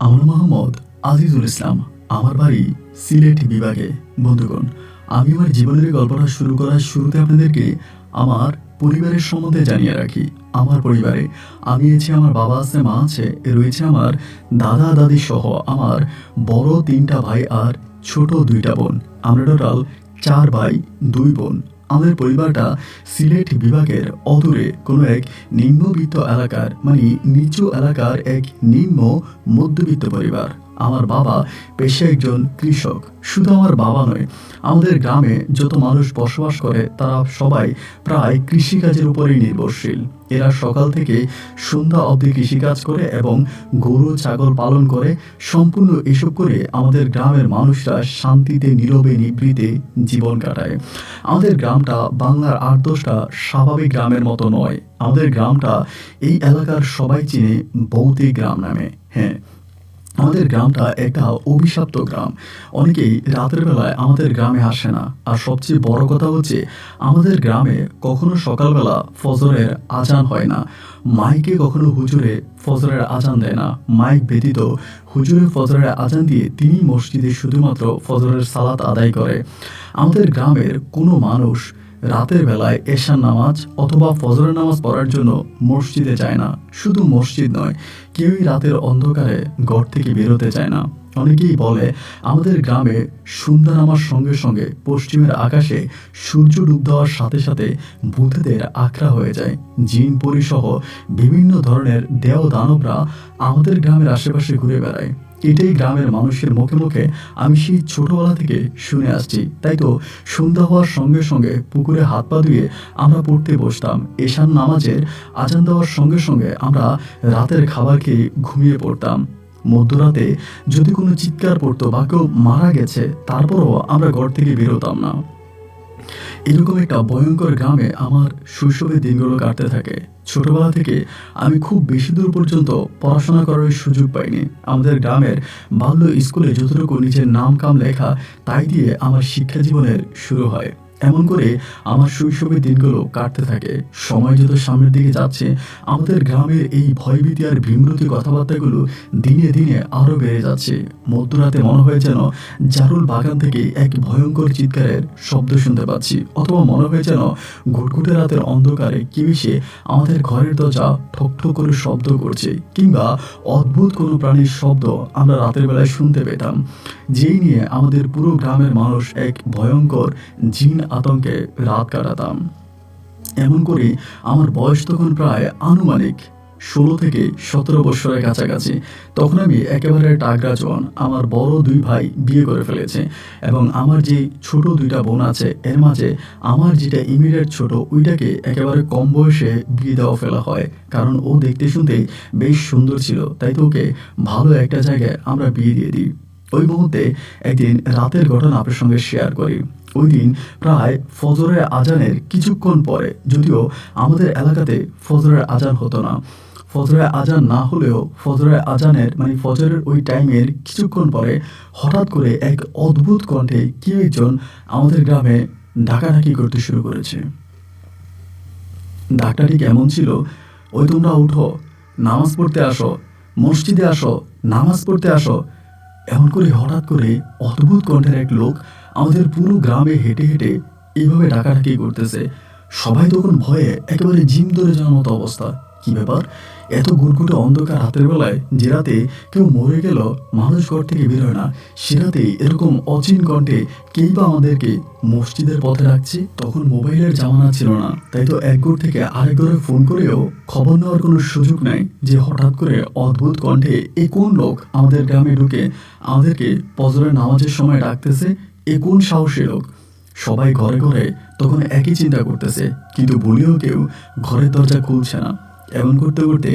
আমার মোহাম্মদ আজিজুল ইসলাম। আমার বাড়ি সিলেট বিভাগে। বন্ধুগণ, আমি আমার জীবনের গল্পটা শুরু করার শুরুতে আপনাদেরকে আমার পরিবারের সম্বন্ধে জানিয়ে রাখি। আমার পরিবারে আমি আছি, আমার বাবা আছে, মা আছে, রয়েছে আমার দাদা দাদি সহ আমার বড় 3টা ভাই আর ছোট 2টা বোন। আমরা টোটাল 4 ভাই 2 বোন। আমাদের পরিবারটা সিলেট বিভাগের অদূরে কোনো এক নিম্নবিত্ত এলাকার নিচু এলাকার এক নিম্ন মধ্যবিত্ত পরিবার। আমার বাবা পেশায় একজন কৃষক। শুধু আমার বাবা নয়, আমাদের গ্রামে যত মানুষ বসবাস করে তারা সবাই প্রায় কৃষিকাজের উপরেই নির্ভরশীল। এরা সকাল থেকে সন্ধ্যা অবধি কৃষিকাজ করে এবং গরু ছাগল পালন করে। সম্পূর্ণ এসব করে আমাদের গ্রামের মানুষরা শান্তিতে নীরবে নিভৃতে জীবন কাটায়। আমাদের গ্রামটা বাংলার 8-10টা স্বাভাবিক গ্রামের মতো নয়। আমাদের গ্রামটা এই এলাকার সবাই চিনে বৌতি গ্রাম নামে। হ্যাঁ, আমাদের গ্রামটা একটা অভিশপ্ত গ্রাম। অনেকেই রাতের বেলায় আমাদের গ্রামে আসে না। আর সবচেয়ে বড় কথা হচ্ছে, আমাদের গ্রামে কখনো সকালবেলা ফজরের আজান হয় না। মাইকে কখনো হুজুরে ফজরের আজান দেয় না। মাইক ব্যতীত হুজুরে ফজরের আজান দিয়ে তিনি মসজিদে শুধুমাত্র ফজরের সালাত আদায় করে। আমাদের গ্রামের কোনো মানুষ রাতের বেলায় এশার নামাজ অথবা ফজরের নামাজ পড়ার জন্য মসজিদে যায় না। শুধু মসজিদ নয়, কেউই রাতের অন্ধকারে ঘর থেকে বেরোতে চায় না। অনেকেই বলে, আমাদের গ্রামে সন্ধ্যা নামার সঙ্গে সঙ্গে পশ্চিমের আকাশে সূর্য ডুব দেওয়ার সাথে সাথে ভূতেদের আখড়া হয়ে যায়। জিন পরিসহ বিভিন্ন ধরনের দেও দানবরা আমাদের গ্রামের আশেপাশে ঘুরে বেড়ায়। এটাই গ্রামের মানুষের মুখে মুখে আমি সেই ছোটবেলা থেকে শুনে আসছি। তাই তো সন্ধ্যা হওয়ার সঙ্গে সঙ্গে পুকুরে হাত পা ধুয়ে আমরা পড়তে বসতাম। এশার নামাজের আজান দেওয়ার সঙ্গে সঙ্গে আমরা রাতের খাবার খেয়ে ঘুমিয়ে পড়তাম। মধ্যরাতে যদি কোনো চিৎকার পড়তো বা কেউ মারা গেছে, তারপরও আমরা ঘর থেকে বেরোতাম না। এরকম একটা ভয়ঙ্কর গ্রামে আমার শৈশবের দিনগুলো কাটতে থাকে। ছোটবেলা থেকে আমি খুব বেশি দূর পর্যন্ত পড়াশোনা করার সুযোগ পাইনি। আমাদের গ্রামের বাল্য স্কুলে যতটুকু নিজের নাম কাম লেখা, তাই দিয়ে আমার শিক্ষা জীবনের শুরু হয়। এমন করে আমার শৈশবের দিনগুলো কাটতে থাকে। সময় যত সামনের দিকে যাচ্ছে, আমাদের গ্রামের এই ভয়ভীতি আর বিমূর্তি কথাবার্তাগুলো দিনে দিনে আরও বেড়ে যাচ্ছে। মধ্যরাতে মনে হয় যেন জারুল বাগান থেকে এক ভয়ঙ্কর চিৎকারের শব্দ শুনতে পাচ্ছি, অথবা মনে হয় যেন ঘুটঘুটে রাতের অন্ধকারে কেউ এসে আমাদের ঘরের দরজা ঠক ঠক করে শব্দ করছে, কিংবা অদ্ভুত কোনো প্রাণীর শব্দ আমরা রাতের বেলায় শুনতে পেতাম, যেই নিয়ে আমাদের পুরো গ্রামের মানুষ এক ভয়ঙ্কর জিন আতঙ্কে রাত কাটাতাম। এমন করে আমার বয়স তখন প্রায় আনুমানিক 16 থেকে 17 বছরের কাছাকাছি। তখন আমি একেবারে টাগরা জোয়ান। আমার বড় 2 ভাই বিয়ে করে ফেলেছে এবং আমার যে ছোট 2টা বোন আছে, এর মাঝে আমার যেটা ইমিডিয়েট ছোট, ওইটাকে একেবারে কম বয়সে বিয়ে দেওয়া ফেলা হয়। কারণ ও দেখতে শুনতে বেশ সুন্দর ছিল, তাই তো ওকে ভালো একটা জায়গায় আমরা বিয়ে দিয়ে দিই। ওই মুহূর্তে একদিন রাতের ঘটনা আপনার সঙ্গে শেয়ার করি। ওই দিন প্রায় ফজরের আজানের কিছুক্ষণ পরে, যদিও আমাদের এলাকাতে ফজরের আজান হতো না, ফজরের আজান না হলেও ফজরের আজানের ফজরের ওই টাইমের কিছুক্ষণ পরে হঠাৎ করে এক অদ্ভুত কণ্ঠে কেউ একজন আমাদের গ্রামে ডাকাডাকি করতে শুরু করেছে। ডাকটাটি কেমন ছিল, ওই তোমরা উঠো, নামাজ পড়তে আসো, মসজিদে আসো, নামাজ পড়তে আসো। এমন করে হঠাৎ করে অদ্ভুত কণ্ঠের এক লোক আমাদের পুরো গ্রামে হেঁটে হেঁটে এইভাবে ডাকাডাকি করতেছে। সবাই তখন ভয়ে একেবারে জিম ধরে যাওয়ার মতো অবস্থা। কি ব্যাপার, এত গুড়গুড়ে অন্ধকার রাতের বেলায়, যে রাতে কেউ মরে গেল মানুষ ঘর থেকে বেরোয় না, সে রাতে এরকম অচিন কণ্ঠে কেই বা আমাদেরকে মসজিদের পথে রাখছে। তখন মোবাইলের জামানা ছিল না, তাই তো এক ঘর থেকে আরেক ঘরে ফোন করেও খবর নেওয়ার কোনো সুযোগ নাই যে হঠাৎ করে অদ্ভুত কণ্ঠে এ কোন লোক আমাদের গ্রামে ঢুকে আমাদেরকে ফজরের নামাজের সময় ডাকতেছে, এ কোন সাহসী লোক। সবাই ঘরে ঘরে তখন একই চিন্তা করতেছে, কিন্তু বলেও কেউ ঘরের দরজা খুলছে না। এমন করতে করতে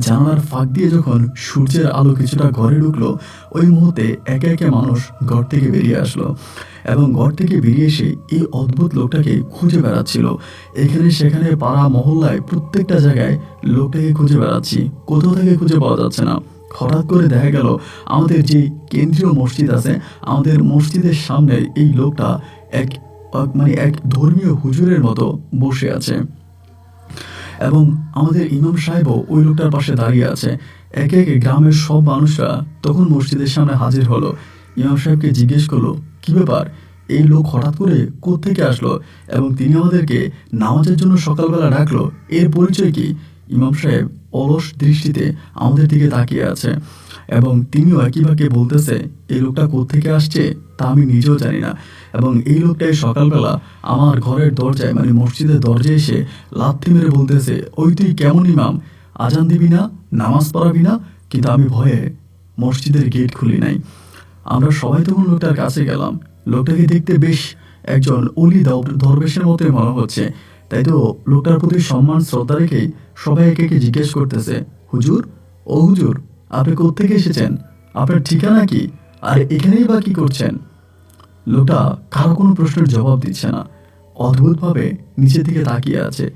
জানালার ফাঁক দিয়ে যখন সূর্যের আলো কিছুটা ঘরে ঢুকলো, ওই মুহূর্তে একে একে মানুষ ঘর থেকে বেরিয়ে আসলো এবং ঘর থেকে বেরিয়ে এসে এই অদ্ভুত লোকটাকে খুঁজে বেড়াচ্ছিল। এখানে সেখানে পাড়া মহল্লায় প্রত্যেকটা জায়গায় লোকটাকে খুঁজে বেড়াচ্ছি, কোথাও থেকে খুঁজে পাওয়া যাচ্ছে না। হঠাৎ করে দেখা গেল আমাদের যে কেন্দ্রীয় মসজিদ আছে, আমাদের মসজিদের সামনে এই লোকটা এক এক ধর্মীয় হুজুরের মতো বসে আছে এবং আমাদের ইমাম সাহেবও ওই লোকটার পাশে দাঁড়িয়ে আছে। একে একে গ্রামের সব মানুষরা তখন মসজিদের সামনে হাজির হলো। ইমাম সাহেবকে জিজ্ঞেস করলো, কি ব্যাপার, এই লোক হঠাৎ করে কোত্থেকে আসলো এবং তিনি আমাদেরকে নামাজের জন্য সকালবেলা ডাকলো, এর পরিচয় কি? ইমাম সাহেব অলস দৃষ্টিতে আমাদের দিকে তাকিয়ে আছে এবং তিনিও একই বাক্যে বলতেছে, এই লোকটা কোত্থেকে আসছে তা আমি নিজেও জানি না, এবং এই লোকটাই সকালবেলা আমার ঘরের দরজায় মানে মসজিদের দরজায় এসে লাথি মেরে বলতেছে, ওই তুই কেমন ইমাম, আজান দিবি না, নামাজ পড়াবি না? কিন্তু আমি ভয়ে মসজিদের গেট খুলি নাই। আমরা সবাই তখন লোকটার কাছে গেলাম। লোকটাকে দেখতে বেশ একজন অলি দরবেশের মতোই মনে হচ্ছে, তাই তো লোকটার প্রতি সম্মান শ্রদ্ধা রেখেই সবাই একে একে জিজ্ঞেস করতেছে, হুজুর, ও হুজুর, আপনি কোত্থেকে এসেছেন, আপনার ঠিকানা কি, আর এখানেই বা কি করছেন? লোকটা কারো কোনো প্রশ্নের জবাব দিচ্ছে না, অদ্ভুতভাবে নিচের দিকে তাকিয়ে আছে।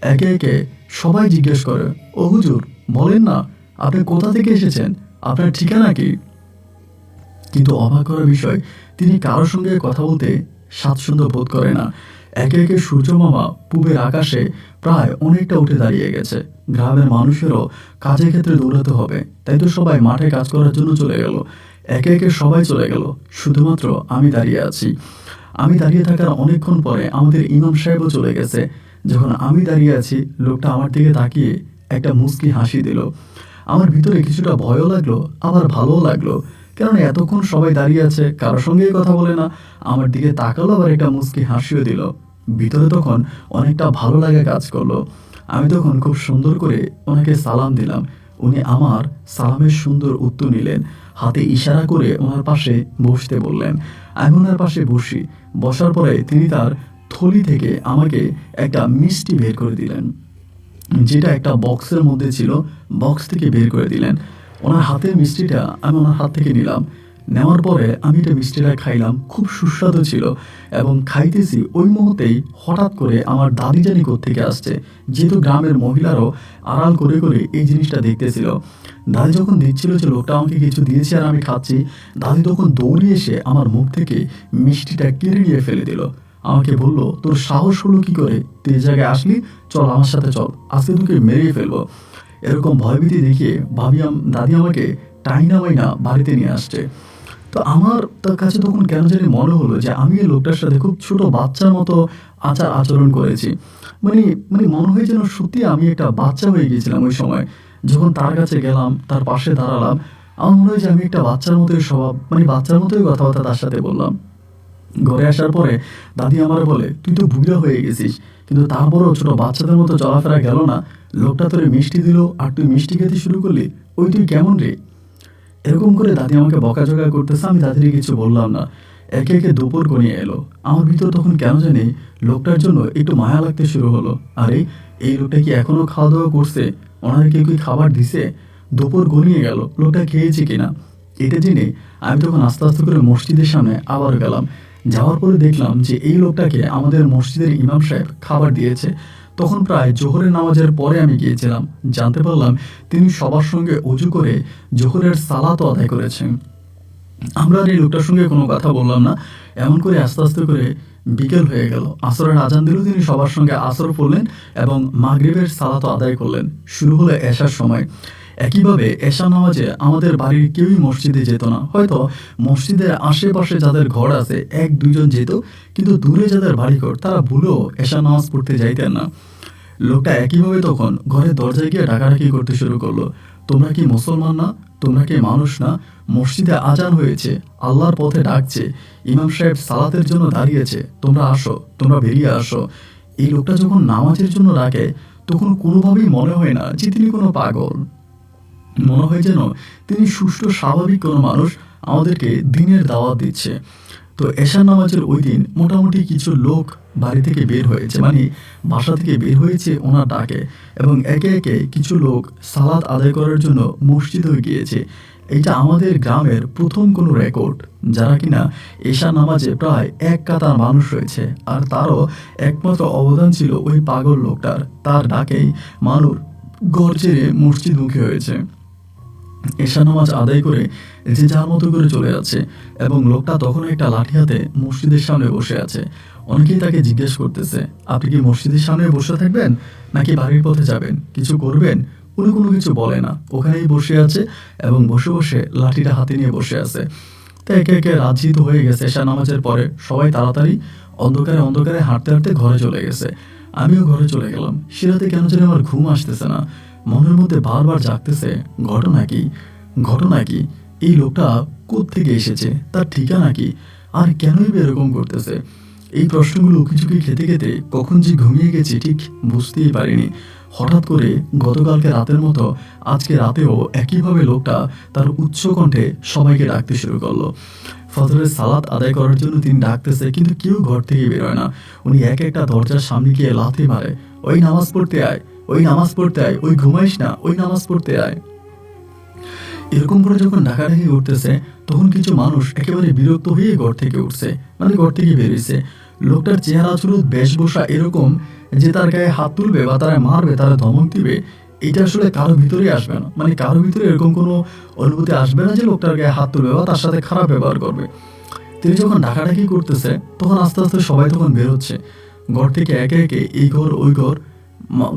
একে একে সবাই জিজ্ঞেস করে, ও হুজুর, বলেন না, আপনি কোথা থেকে এসেছেন, আপনার ঠিকানা কি? কিন্তু অবাক করার বিষয়, তিনি কারোর সঙ্গে কথা বলতে স্বাচ্ছন্দ্য বোধ করে না। একে একে সূর্যমামা পূবের আকাশে প্রায় অনেকটা উঠে দাঁড়িয়ে গেছে। গ্রামের মানুষেরও কাজের ক্ষেত্রে দৌড়াতে হবে, তাই তো সবাই মাঠে কাজ করার জন্য চলে গেল। একে একে সবাই চলে গেল, শুধুমাত্র আমি দাঁড়িয়ে আছি। আমি দাঁড়িয়ে থাকার অনেকক্ষণ পরে আমাদের ইমাম সাহেবও চলে গেছে। যখন আমি দাঁড়িয়ে আছি, লোকটা আমার দিকে তাকিয়ে একটা মুচকি হাসি দিল। আমার ভিতরে কিছুটা ভয়ও লাগলো, আবার ভালোও লাগলো, কারণ এতক্ষণ সবাই দাঁড়িয়ে আছে, কারোর সঙ্গেই কথা বলে না, আমার দিকে তাকালো, আবার একটা মুচকি হাসিও দিল। ভিতরে তখন অনেকটা ভালো লাগা কাজ করলো। আমি তখন খুব সুন্দর করে ওনাকে সালাম দিলাম। উনি আমার সালামের সুন্দর উত্তর নিলেন, হাতে ইশারা করে ওনার পাশে বসতে বললেন। আমি ওনার পাশে বসি। বসার পরে তিনি তার থলি থেকে আমাকে একটা মিষ্টি বের করে দিলেন, যেটা একটা বক্সের মধ্যে ছিল। বক্স থেকে বের করে দিলেন। ওনার হাতের মিষ্টিটা আমি ওনার হাত থেকে নিলাম। নেওয়ার পরে আমি এটা মিষ্টিটা খাইলাম, খুব সুস্বাদু ছিল। এবং খাইতেছি ওই মুহূর্তেই হঠাৎ করে আমার দাদি জানি কোত্থেকে আসছে, যেহেতু গ্রামের মহিলারাও আড়াল করে করে এই জিনিসটা দেখতেছিল। দাদি যখন দেখছিল যে লোকটা আমাকে কিছু দিয়েছে আর আমি খাচ্ছি, দাদি তখন দৌড়ে এসে আমার মুখ থেকে মিষ্টিটা কেড়ে নিয়ে ফেলে দিল। আমাকে বলল, তোর সাহস হলো কি করে, তুই এই জায়গায় আসলি, চল আমার সাথে চল, আজকে তোকে মেরেই ফেলবো। এরকম ভয়ভীতি দেখিয়ে দাদি আমাকে টাইনা মাইনা বাড়িতে নিয়ে আসছে। তো আমার তার কাছে তখন কেন জানি মনে হলো যে আমি এই লোকটার সাথে খুব ছোট বাচ্চার মতো আচরণ করেছি। মানে মানে মনে হয় যেন সত্যি আমি একটা বাচ্চা হয়ে গিয়েছিলাম ওই সময়। যখন তার কাছে গেলাম, তার পাশে দাঁড়ালাম, আমার মনে হয় যে আমি একটা বাচ্চার মতোই স্বভাব, মানে বাচ্চার মতোই কথাবার্তা তার সাথে বললাম। ঘরে আসার পরে দাদি আমার বলে, তুই তো বুড়া হয়ে গেছিস, কিন্তু তারপরেও ছোট বাচ্চাদের মতো চলাফেরা গেল না, লোকটা তোরে মিষ্টি দিল আর তুই মিষ্টি খেতে শুরু করলি, ওই তুই কেমন রে? এরকম করে দাদি আমাকে বকাঝকা করতেছে, আমি দাদিকে কিছু বললাম না। একে একে দুপুর গনিয়ে এলো। আমার ভিতর তখন কেন জানি লোকটার জন্য একটু মায়া লাগতে শুরু হলো। আরে, এই লোকটা কি এখনো খাওয়া দাওয়া করছে, ওনাদেরকে কি খাবার দিছে? দুপুর গনিয়ে গেল, লোকটা খেয়েছে কিনা এটা জেনে আমি তখন আস্তে আস্তে করে মসজিদের সামনে আবারও গেলাম। যাওয়ার পরে দেখলাম যে এই লোকটাকে আমাদের মসজিদের ইমাম সাহেব খাবার দিয়েছে। তখন প্রায় জোহরের নামাজের পরে আমি গিয়েছিলাম, জানতে পারলাম তিনি সবার সঙ্গে অজু করে জোহরের সালাতও আদায় করেছেন। আমরা আর এই লোকটার সঙ্গে কোনো কথা বললাম না। এমন করে আস্তে আস্তে করে বিকেল হয়ে গেল। আসরের আজান দিলেও তিনি সবার সঙ্গে আসর পড়লেন এবং মাগরিবের সালাতও আদায় করলেন। শুরু হলো এশার সময়। একইভাবে এশা নামাজে আমাদের বাড়ির কেউই মসজিদে যেত না। হয়তো মসজিদের আশেপাশে যাদের ঘর আছে এক দুইজন যেত, কিন্তু দূরে যাদের বাড়িঘর তারা ভুলেও এশা নামাজ পড়তে যাইতেন না। লোকটা একইভাবে তখন ঘরের দরজায় গিয়ে ডাকাডাকি করতে শুরু করলো, তোমরা কি মুসলমান না, তোমরা কি মানুষ না, মসজিদে আজান হয়েছে, আল্লাহর পথে ডাকছে, ইমাম সাহেব সালাতের জন্য দাঁড়িয়েছে, তোমরা আসো, তোমরা বেরিয়ে আসো। এই লোকটা যখন নামাজের জন্য ডাকে, তখন কোনোভাবেই মনে হয় না যে তিনি কোনো পাগল। মনে হয় যেন তিনি সুষ্ঠু স্বাভাবিক কোনো মানুষ আমাদেরকে দিনের দাওয়াত দিচ্ছে। তো এশার নামাজের ওই দিন মোটামুটি কিছু লোক বাড়ি থেকে বের হয়েছে, মানে বাসা থেকে বের হয়েছে ওনার ডাকে, এবং একে একে কিছু লোক সালাত আদায় করার জন্য মসজিদেও গিয়েছে। এটা আমাদের গ্রামের প্রথম কোনো রেকর্ড যারা কিনা এশা নামাজে প্রায় এক কাতার মানুষ রয়েছে। আর তারও একমাত্র অবদান ছিল ওই পাগল লোকটার। তার ডাকেই মানুষ ঘর ছেড়ে মসজিদমুখী হয়েছে। এশা নামাজ আদায় করে যে যার মতো করে চলে যাচ্ছে, এবং লোকটা তখন একটা লাঠি হাতে মসজিদের সামনে বসে আছে। অনেকেই তাকে জিজ্ঞেস করতেছে, আপনি কি মসজিদের সামনে বসে থাকবেন নাকি বাড়ির পথে যাবেন, কিছু করবেন? উনি কোনো কিছু বলে না, ওখানেই বসে আছে এবং বসে বসে লাঠিটা হাতে নিয়ে বসে আছে। তো একে একে রাত যেহেতু হয়ে গেছে, এশা নামাজের পরে সবাই তাড়াতাড়ি অন্ধকারে অন্ধকারে হাঁটতে হাঁটতে ঘরে চলে গেছে। আমিও ঘরে চলে গেলাম। সে রাতে কেন যেন আমার ঘুম আসতেছে না, মনের মধ্যে বারবার জাগতেছে ঘটনা কি, ঘটনা কি, এই লোকটা কোত্থেকে এসেছে, তার ঠিকানা কি, আর কেনই বা এরকম করতেছে। এই প্রশ্নগুলো উকিঝুঁকি খেতে খেতে কখন যে ঘুমিয়ে গেছি ঠিক বুঝতেই পারিনি। হঠাৎ করে গতকালকে রাতের মতো আজকে রাতেও একইভাবে লোকটা তার উচ্চ কণ্ঠে সবাইকে ডাকতে শুরু করলো। ফজরের সালাত আদায় করার জন্য তিনি ডাকতেছে, কিন্তু কেউ ঘর থেকে বেরোয় না। উনি এক একটা দরজার সামনে গিয়ে লাথি মারে, ওই নামাজ পড়তে আয়, ওই নামাজ পড়তে আয়, ওই ঘুমাইস না, ওই নামাজ পড়তে আয়। এরকম করে যখন ডাকাডাকি উঠতেছে তখন কিছু মানুষ একেবারে বিরক্ত হয়ে ঘর থেকে উঠছে, মানে ঘর থেকে বেরিয়েছে। লোকটার চেহারা ছিল বেশভূষা এরকম যে তার গায়ে হাত তুলবে বা তারা মারবে, তারা ধমক দিবে, এটা আসলে কারো ভিতরে আসবে না। মানে কারো ভিতরে এরকম কোনো অনুভূতি আসবে না যে লোকটার গায়ে হাত তুলবে বা তার সাথে খারাপ ব্যবহার করবে। তিনি যখন ডাকাডাকি করতেছে তখন আস্তে আস্তে সবাই তখন বেরোচ্ছে ঘর থেকে, একে একে এই ঘর ওই ঘর,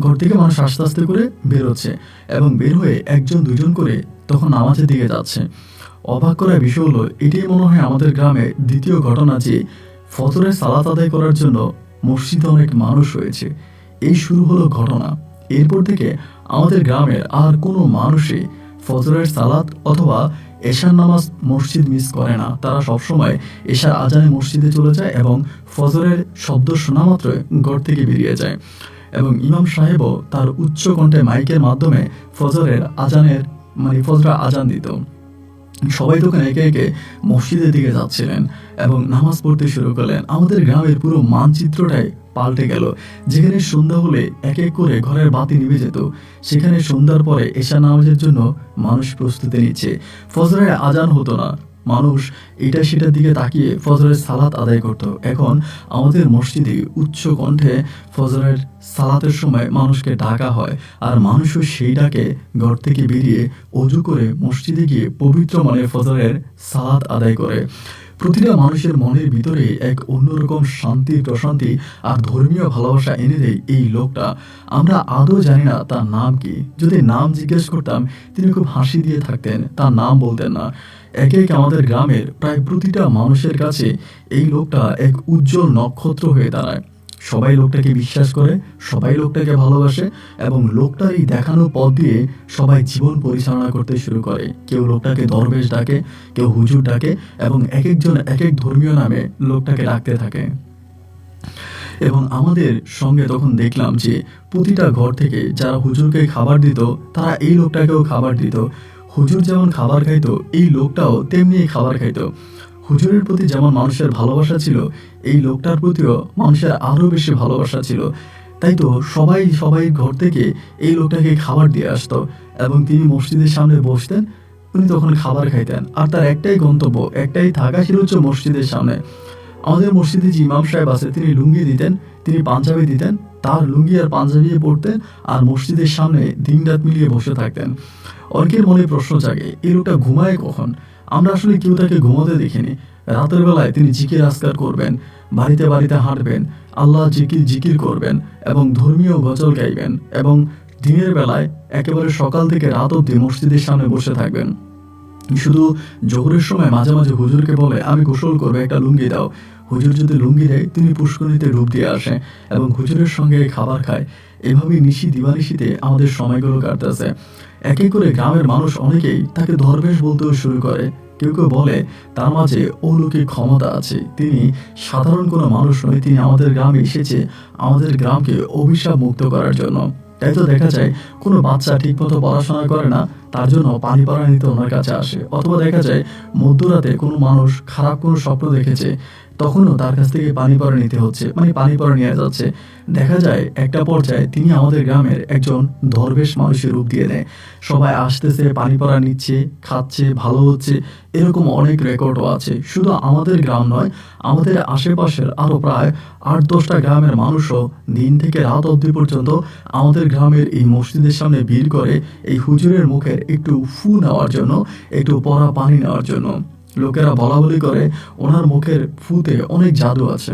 ঘর থেকে মানুষ আস্তে আস্তে করে বেরোচ্ছে এবং বের হয়ে একজন দুজন করে তখন নামাজের দিকে যাচ্ছে। অবাক করার বিষয় হলো, এটাই মনে হয় আমাদের গ্রামে দ্বিতীয় ঘটনা যে ফজরের সালাত আদায় করার জন্য মসজিদে অনেক মানুষ হয়েছে। এই শুরু হলো ঘটনা। এরপর থেকে আমাদের গ্রামের আর কোনো মানুষই ফজরের সালাত অথবা এশার নামাজ মসজিদ মিস করে না। তারা সবসময় এশার আজানে মসজিদে চলে যায় এবং ফজরের শব্দ শোনা মাত্রই ঘর থেকে বেরিয়ে যায়। এবং ইমাম সাহেবও তার উচ্চ কণ্ঠে মাইকের মাধ্যমে ফজরের আজানের ফজরা আজান দিত। সবাই তখন একে একে মসজিদের দিকে যাচ্ছিলেন এবং নামাজ পড়তে শুরু করলেন। আমাদের গ্রামের পুরো মানচিত্রটাই পাল্টে গেল। যেখানে সন্ধ্যা হলে এক এক করে ঘরের বাতি নিভে যেত, সেখানে সন্ধ্যার পরে এশা নামাজের জন্য মানুষ প্রস্তুতি নিচ্ছে। ফজরের আজান হতো না, মানুষ এটা সেটার দিকে তাকিয়ে ফজরের সালাত আদায় করত। এখন আমাদের মসজিদে উচ্চ কণ্ঠে ফজরের সালাতের সময় মানুষকে ডাকা হয়, আর মানুষও সেই ডাকে ঘর থেকে বেরিয়ে অজু করে মসজিদে গিয়ে পবিত্র মনে ফজরের সালাত আদায় করে। প্রতিটা মানুষের মনের ভিতরে এক অন্যরকম শান্তি, প্রশান্তি আর ধর্মীয় ভালোবাসা এনে দেয় এই লোকটা। আমরা আদৌ জানি না তার নাম কি। যদি নাম জিজ্ঞেস করতাম তিনি খুব হাসি দিয়ে থাকতেন, তার নাম বলতেন না। একে একে আমাদের গ্রামের প্রায় প্রতিটা মানুষের কাছে এই লোকটা এক উজ্জ্বল নক্ষত্র হয়ে দাঁড়ায়। সবাই লোকটাকে বিশ্বাস করে, সবাই লোকটাকে ভালোবাসে এবং লোকটার এই দেখানো পথ দিয়ে সবাই জীবন পরিচালনা করতে শুরু করে। কেউ লোকটাকে দরবেশ ডাকে, কেউ হুজুর ডাকে এবং এক একজন এক এক ধর্মীয় নামে লোকটাকে ডাকতে থাকে। এবং আমাদের সঙ্গে তখন দেখলাম যে প্রতিটা ঘর থেকে যারা হুজুরকে খাবার দিত তারা এই লোকটাকেও খাবার দিত। হুজুর যেমন খাবার খাইতো এই লোকটাও তেমনি খাবার খাইতো। হুজুরের প্রতি যেমন মানুষের ভালোবাসা ছিল, এই লোকটার প্রতিও মানুষের আরও বেশি ভালোবাসা ছিল। তাই তো সবাই ঘর থেকে এই লোকটাকে খাবার দিয়ে আসতো এবং তিনি মসজিদের সামনে বসতেন, উনি তখন খাবার খাইতেন। আর তার একটাই গন্তব্য, একটাই থাকা ছিল হচ্ছে মসজিদের সামনে। আমাদের মসজিদে যে ইমাম সাহেব আছে তিনি লুঙ্গি দিতেন, তিনি পাঞ্জাবি দিতেন, তার লুঙ্গি আর পাঞ্জাবি পরতেন আর মসজিদের সামনে দিন রাত মিলিয়ে বসে থাকতেন। অনেকের মনে প্রশ্ন জাগে, এই লোকটা ঘুমায় কখন? আমরা আসলে কেউ তাকে ঘুমাতে দেখিনি। রাতের বেলায় তিনি জিকির আজকার করবেন, বাড়িতে বাড়িতে হাঁটবেন, আল্লাহ জিকির করবেন এবং ধর্মীয় গজল গাইবেন এবং দিনের বেলায় একেবারে সকাল থেকে রাত অবধি মসজিদের সামনে বসে থাকবেন। শুধু জোহরের সময় মাঝে মাঝে হুজুরকে বলে আমি গোসল করবো, একটা লুঙ্গি দাও। হুজুর যদি লুঙ্গি দেয় তিনি পুষ্করিণীতে ডুব দিয়ে আসে এবং হুজুরের সঙ্গে খাবার খায়। এভাবেই নিশি দিবানিশিতে আমাদের সময়গুলো কাটতেছে। এক এক করে গ্রামের মানুষ অনেকেই তাকে দরবেশ বলতেও শুরু করে। কেউ কেউ বলে তার মাঝে অলৌকিক ক্ষমতা আছে, তিনি সাধারণ কোনো মানুষ নয়, তিনি আমাদের গ্রামে এসেছে আমাদের গ্রামকে অভিশাপ মুক্ত করার জন্য। তাই তো দেখা যায় কোনো বাচ্চা ঠিকমতো পড়াশোনা করে না, তার জন্য পানি পড়া নিতে ওনার কাছে আসে। অথবা দেখা যায় মধ্যরাতে কোনো মানুষ খারাপ কোনো স্বপ্ন দেখেছে, তখনও তার কাছ থেকে পানি পড়া নিতে হচ্ছে, পানি পড়া নিয়ে যাচ্ছে। দেখা যায় একটা পর্যায়ে তিনি আমাদের গ্রামের একজন দরবেশ মানুষের রূপ দিয়ে দেয়। সবাই আসতেছে, পানি পড়া নিচ্ছে, খাচ্ছে, ভালো হচ্ছে। এরকম অনেক রেকর্ডও আছে। শুধু আমাদের গ্রাম নয়, আমাদের আশেপাশের আরও প্রায় 8-10টা গ্রামের মানুষও দিন থেকে রাত অবধি পর্যন্ত আমাদের গ্রামের এই মসজিদের সামনে ভিড় করে এই হুজুরের মুখের একটু ফু নেওয়ার জন্য, একটু পড়া পানি নেওয়ার জন্য। লোকেরা বলা বলি করে ওনার মুখের ফুতে অনেক জাদু আছে।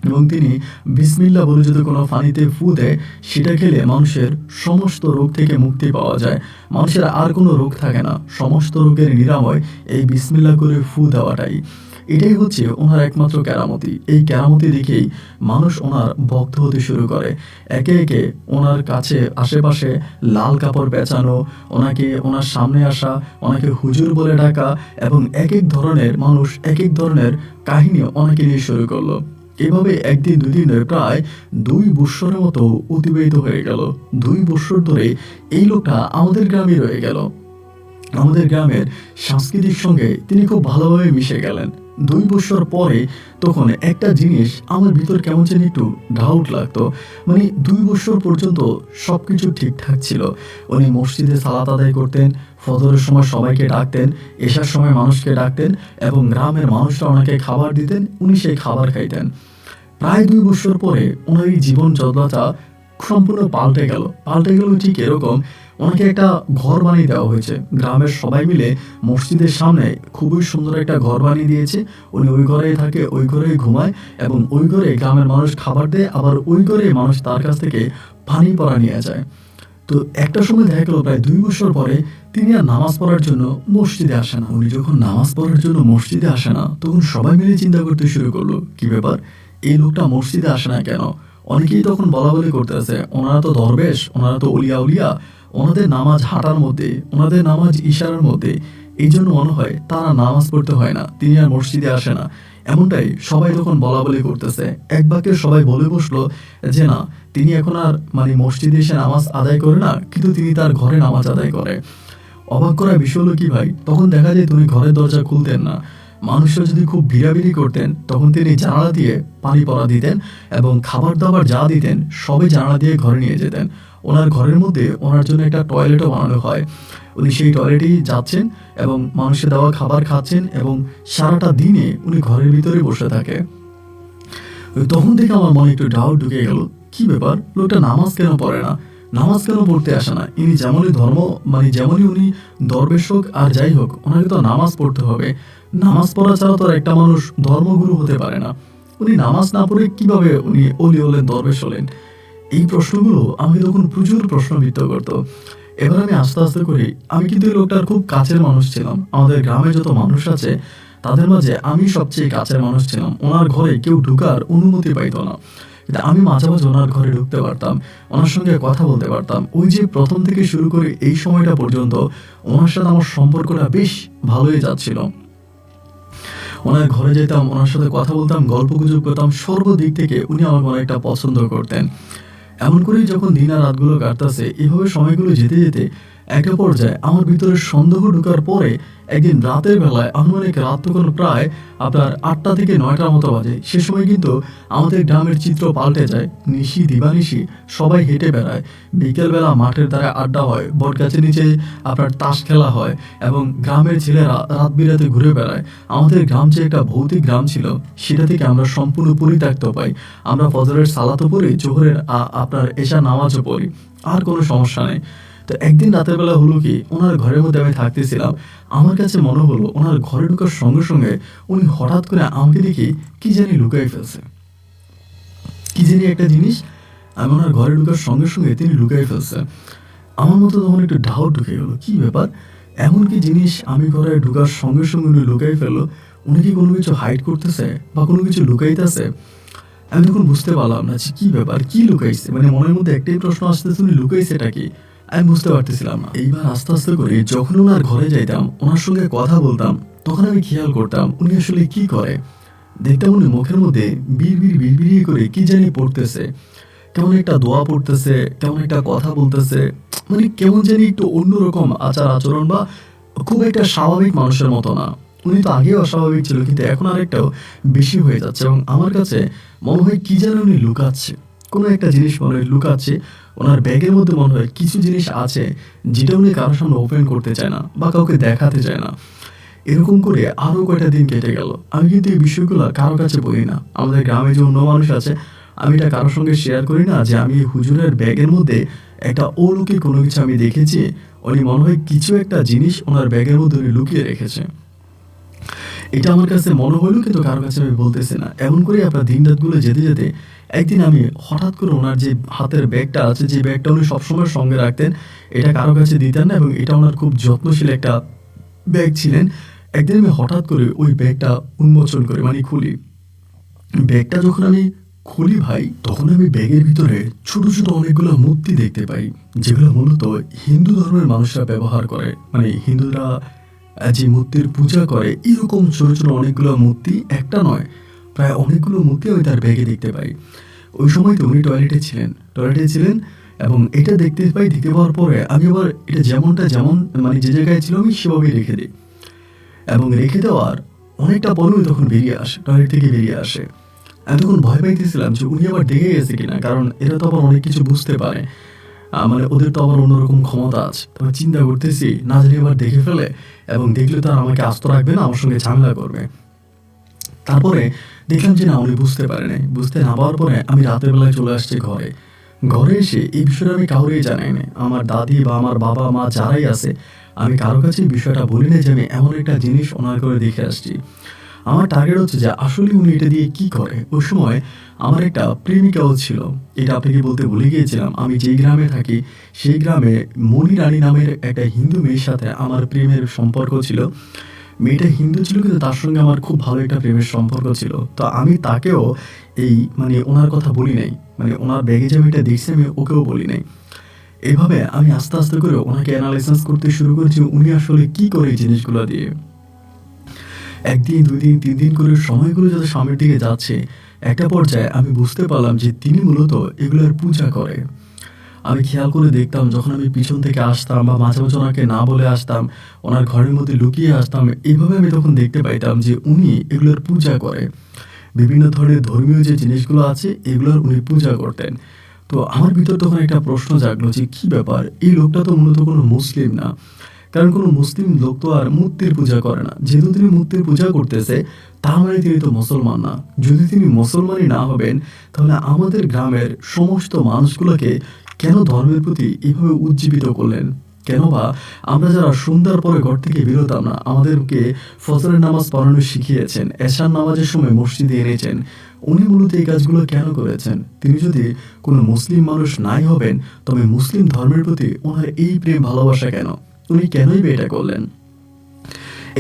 এবং তিনি বিসমিল্লাহ বলে যদি কোনো পানিতে ফু দেয়, সেটা খেলে মানুষের সমস্ত রোগ থেকে মুক্তি পাওয়া যায়। মানুষের আর কোনো রোগ থাকে না, সমস্ত রোগের নিরাময় এই বিসমিল্লাহ করে ফু দেওয়াটাই। এটাই হচ্ছে ওনার একমাত্র কেরামতি। এই কেরামতি দেখেই মানুষ ওনার ভক্ত হতে শুরু করে। একে একে ওনার কাছে আশেপাশে লাল কাপড় পেঁচানো, ওনাকে ওনার সামনে আসা, ওনাকে হুজুর বলে ডাকা, এবং এক এক ধরনের মানুষ এক এক ধরনের কাহিনী ওনাকে নিয়ে শুরু করলো। এভাবে একদিন দুই দিনের প্রায় 2 বৎসরের মতো অতিবাহিত হয়ে গেল। 2 বৎসর ধরে এই লোকটা আমাদের গ্রামে রয়ে গেল। আমাদের গ্রামের সংস্কৃতির সঙ্গে তিনি খুব ভালোভাবে মিশে গেলেন। 2 বছর পরে তখন একটা জিনিস আমার ভিতর কেমন যেন একটু ডাউট লাগতো। মানে 2 বছর পর্যন্ত সবকিছু ঠিকঠাক ছিল। উনি মসজিদে সালাত আদায় করতেন, ফজরের সময় সবাইকে ডাকতেন, এশার সময় মানুষকে ডাকতেন, এবং গ্রামের মানুষরা ওনাকে খাবার দিতেন, উনি সেই খাবার খাইতেন। প্রায় 2 বছর পরে ওনার এই জীবন যাত্রাটা সম্পূর্ণ পাল্টে গেল। পাল্টে গেল ঠিক এরকম, ওনাকে একটা ঘর বানিয়ে দেওয়া হয়েছে। গ্রামের সবাই মিলে মসজিদের সামনে খুবই সুন্দর একটা ঘর বানিয়ে দিয়েছে। উনি ওই ঘরেই থাকে, ওই ঘরেই ঘুমায়, এবং ওই ঘরে গ্রামের মানুষ খাবার দেয়, আবার ওই ঘরে মানুষ তার কাছ থেকে পানি পড়া নিয়ে যায়। তো একটা সময় দেখা গেল প্রায় 2 বছর পরে তিনি আর নামাজ পড়ার জন্য মসজিদে আসে না। উনি যখন নামাজ পড়ার জন্য মসজিদে আসে না, তখন সবাই মিলে চিন্তা করতে শুরু করলো, কি ব্যাপার, এই লোকটা মসজিদে আসে না কেন? অনেকেই তখন বলা বলি করতেছে, ওনারা তো দরবেশ, ওনারা তো উলিয়া উলিয়া, ওনাদের নামাজ হাঁটার মধ্যে, ওনাদের নামাজ ইশারার মধ্যে, এই জন্য মনে হয় তারা নামাজ পড়তে হয় না, তিনি আর মসজিদে আসে না। এমনটাই সবাই তখন বলা বলি করতেছে। এক বাক্যে সবাই বলে বসলো যে না, তিনি এখন আর মানে মসজিদে এসে নামাজ আদায় করে না, কিন্তু তিনি তার ঘরে নামাজ আদায় করে। অবাক করার বিষয় হলো কি ভাই, তখন দেখা যায় তিনি ঘরের দরজা খুলতেন না। মানুষরা যদি খুব ভিড়াভিড়ি করতেন, তখন তিনি জানালা দিয়ে পানি পড়া দিতেন, এবং খাবার দাবার যা দিতেন সবই জানালা দিয়ে ঘরে নিয়ে যেতেন। ওনার ঘরের মধ্যে ওনার জন্য একটা টয়লেটও বানানো হয়। উনি সেই টয়লেটেই যাচ্ছেন এবং মানুষের দেওয়া খাবার খাচ্ছেন, এবং সারাটা দিনে উনি ঘরের ভিতরে বসে থাকে। তখন থেকে আমার মনে একটু ডাউট ঢুকে গেল, কি ব্যাপার, লোকটা নামাজ কেন পড়ে না, নামাজ কেন পড়তে আসে না? ইনি যেমনই ধর্ম মানে যেমনই উনি দরবেশ হোক আর যাই হোক, ওনাকে তো নামাজ পড়তে হবে। নামাজ পড়া ছাড়া তো আর একটা মানুষ ধর্মগুরু হতে পারে না। উনি নামাজ না পড়ে কিভাবে উনি অলি হলেন, দরবেশ হলেন? এই প্রশ্নগুলো আমি তখন প্রচুর প্রশ্নবিদ্ধ করতো। এবার আমি আস্তে আস্তে করে, আমি কিন্তু এই লোকটার খুব কাছের মানুষ ছিলাম। আমাদের গ্রামে যত মানুষ আছে তাদের মাঝে আমি সবচেয়ে কাছের মানুষ ছিলাম। ওনার ঘরে কেউ ঢুকার অনুমতি পাইতো না, কিন্তু আমি মাঝে মাঝে ওনার ঘরে ঢুকতে পারতাম, ওনার সঙ্গে কথা বলতে পারতাম। ওই যে প্রথম থেকে শুরু করে এই সময়টা পর্যন্ত ওনার সাথে আমার সম্পর্কটা বেশ ভালোই যাচ্ছিল। ওনার ঘরে যেতাম, ওনার সাথে কথা বলতাম, গল্প গুজব করতাম, সর্বদিক থেকে উনি আমাকে অনেকটা পছন্দ করতেন। এমন করেই যখন দিন আর রাতগুলো কাটতেছে, এভাবে সময়গুলো যেতে যেতে একটা পর্যায়ে আমার ভিতরে সন্দেহ ঢোকার পরে একদিন রাতের বেলায়, আনুমানিক রাত তখন প্রায় আপনার 8টা থেকে 9টার মতো বাজে, সে সময় কিন্তু আমাদের গ্রামের চিত্র পাল্টে যায়। নিশি দিবানিশি সবাই হেঁটে বেড়ায়, বিকেলবেলা মাঠের ধারে আড্ডা হয়, বটগাছের নিচে আপনার তাস খেলা হয়, এবং গ্রামের ছেলেরা রাত বিরাতে ঘুরে বেড়ায়। আমাদের গ্রাম যে একটা ভৌতিক গ্রাম ছিল, সেটা থেকে আমরা সম্পূর্ণ পরিত্যক্ত পাই। আমরা ফজরের সালাতও পড়ি, জোহরের আপনার এশা নামাজও পড়ি, আর কোনো সমস্যা নেই। তো একদিন রাতের বেলা হলো কি, ওনার ঘরের মধ্যে আমি থাকতেছিলাম, আমার কাছে মনে হলো ওনার ঘরে ঢোকার সঙ্গে সঙ্গে উনি হঠাৎ করে আমাকে দেখে কি জানি লুকাই ফেলছে, কি জানি একটা জিনিস আমি ওনার ঘরে ঢোকার সঙ্গে সঙ্গে তিনি লুকাই ফেলছে। আমার মতো তখন একটু ডাউট ঢুকে গেলো, কি ব্যাপার, এমন কি জিনিস আমি ঘরে ঢোকার সঙ্গে সঙ্গে উনি লুকাই ফেললো? উনি কি কোনো কিছু হাইড করতেছে বা কোনো কিছু লুকাইতেছে? আমি তখন বুঝতে পারলাম না যে কি ব্যাপার, কি লুকাইছে। মানে মনের মধ্যে একটাই প্রশ্ন আসতেছে, উনি লুকাইছেটা কি, আমি বুঝতে পারতেছিলাম না। এইবার আস্তে আস্তে করে যখন ওনার ঘরে যাইতাম, ওনার সঙ্গে কথা বলতাম, তখন আমি খেয়াল করতাম উনি আসলে কি করে। দেখতাম উনি মুখের মধ্যে বিড়বিড় করে কি জানি পড়তেছে, কেমন একটা দোয়া পড়তেছে, কেমন একটা কথা বলতেছে, মানে কেমন জানি একটু অন্যরকম আচার আচরণ, বা খুব একটা স্বাভাবিক মানুষের মতো না। উনি তো আগেও অস্বাভাবিক ছিল, কিন্তু এখন আরেকটাও বেশি হয়ে যাচ্ছে, এবং আমার কাছে মনে হয় কি যেন উনি লুকাচ্ছে, কোনো একটা জিনিস মনে হয় লুকাচ্ছে। ওনার ব্যাগের মধ্যে মনে হয় কিছু জিনিস আছে, যেটা উনি কারোর সামনে ওপেন করতে চায় না বা কাউকে দেখাতে চায় না। এরকম করে আরো কয়টা দিন কেটে গেল। আমি কিন্তু এই বিষয়গুলো কারো কাছে বলি না। আমাদের গ্রামে যে অন্য মানুষ আছে, আমি এটা কারোর সঙ্গে শেয়ার করি না যে আমি হুজুরের ব্যাগের মধ্যে একটা অলৌকিক কোনো কিছু আমি দেখেছি। উনি মনে হয় কিছু একটা জিনিস ওনার ব্যাগের মধ্যে উনি লুকিয়ে রেখেছে। এটা আমার কাছে মনে হলো, কিন্তু কারো কাছে আমি বলতেছি না। এমন করে আপনার দিন রাতগুলো যেতে যেতে একদিন আমি হঠাৎ করে ওনার যে হাতের ব্যাগটা আছে, যে ব্যাগটা উনি সবসময় সঙ্গে রাখতেন, এটা কারো কাছে দিতেন না এবং এটা ওনার খুব যত্নশীল একটা ব্যাগ ছিলেন। একদিন আমি হঠাৎ করে ওই ব্যাগটা উন্মোচন করি, মানে খুলি। ব্যাগটা যখন আমি খুলি ভাই, তখন আমি ব্যাগের ভিতরে ছোট ছোট অনেকগুলো মূর্তি দেখতে পাই, যেগুলো মূলত হিন্দু ধর্মের মানুষরা ব্যবহার করে। মানে হিন্দুরা যে মূর্তির পূজা করে, এরকম ছোট ছোট অনেকগুলো মূর্তি, একটা নয় প্রায় অনেকগুলো মূর্তি আমি তার ব্যাগে দেখতে পাই। ওই সময় তো উনি টয়লেটে ছিলেন এবং এটা দেখতে পাই। দেখতে পাওয়ার পরে আমি আবার এটা যেমন মানে যে জায়গায় ছিল আমি সেভাবেই রেখে দিই, এবং রেখে দেওয়ার অনেকটা পরে উনি তখন টয়লেট থেকে বেরিয়ে আসে। আমি তখন ভয় পাইতেছিলাম যে উনি আবার দেখে গেছে কিনা, কারণ এরা তো আবার অনেক কিছু বুঝতে পারে, মানে ওদের তো আবার অন্যরকম ক্ষমতা আছে। তবে চিন্তা করতেছি না জানি আবার দেখে ফেলে, এবং দেখলে তো আর আমাকে আস্ত রাখবে না, আমার সঙ্গে ঝামেলা করবে। তারপরে দেখলাম যে না, উনি বুঝতে পারে নাই। বুঝতে না পাওয়ার পরে আমি রাতের বেলায় চলে আসছি ঘরে এসে এই বিষয়টা আমি কাউরেই জানাই না। আমার দাদি বা আমার বাবা মা যারাই আছে, আমি কারো কাছে এই বিষয়টা বলি না যে আমি এমন একটা জিনিস ওনার করে দেখে আসছি। আমার টার্গেট হচ্ছে যে আসলে উনি এটা দিয়ে কি করে। ওই সময় আমার একটা প্রেমিকাও ছিল, এটা আপনাকে বলতে ভুলে গিয়েছিলাম। আমি যেই গ্রামে থাকি সেই গ্রামে মণি রানী নামের একটা হিন্দু মেয়ের সাথে আমার প্রেমের সম্পর্ক ছিল। মেয়েটা হিন্দু ছিল, কিন্তু তার সঙ্গে আমার খুব ভালো একটা প্রেমের সম্পর্ক ছিল। তো আমি তাকেও এই মানে ওনার কথা বলি নাই, মানে ওনার ব্যাগে যে আমি এটা দেখছি আমি ওকেও বলি নাই। এভাবে আমি আস্তে আস্তে করে ওনাকে অ্যানালাইসিস করতে শুরু করেছি, উনি আসলে কি করে এই জিনিসগুলো দিয়ে। একদিন, ২ দিন, ৩ দিন করে সময়গুলো যত সামনের দিকে যাচ্ছে, একটা পর্যায়ে আমি বুঝতে পারলাম যে তিনি মূলত এগুলোর পূজা করে। আমি খেয়াল করে দেখতাম, যখন আমি পিছন থেকে আসতাম বা মাঝে মাঝে ওনাকে না বলে আসতাম, ওনার ঘরের মধ্যে লুকিয়ে আসতাম, এইভাবে আমি তখন দেখতে পাইতাম যে উনি এগুলোর পূজা করে। বিভিন্ন ধরনের ধর্মীয় যে জিনিসগুলো আছে এগুলোর উনি পূজা করতেন। তো আমার ভিতর তখন একটা প্রশ্ন জাগলো যে কী ব্যাপার, এই লোকটা তো মূলত কোনো মুসলিম না। কারণ কোনো মুসলিম লোক তো আর মূর্তির পূজা করে না। যেহেতু তিনি মূর্তির পূজা করতেছে, তার মানে তিনি তো মুসলমান না। যদি তিনি মুসলমানই না হবেন, তাহলে আমাদের গ্রামের সমস্ত মানুষগুলোকে কেন ধর্মের প্রতি এভাবে উজ্জীবিত করলেন? কেন বা আমরা যারা সন্ধ্যার পরে ঘর থেকে বেরোতাম না, আমাদেরকে ফজরের নামাজ পড়ানো শিখিয়েছেন, এশার নামাজের সময় মসজিদে এনেছেন, উনি মূলত এই কাজগুলো কেন করেছেন? তিনি যদি কোনো মুসলিম মানুষ নাই হবেন, তবে মুসলিম ধর্মের প্রতি ওনার এই প্রেম ভালোবাসা কেন? উনি কেনই বা এটা করলেন?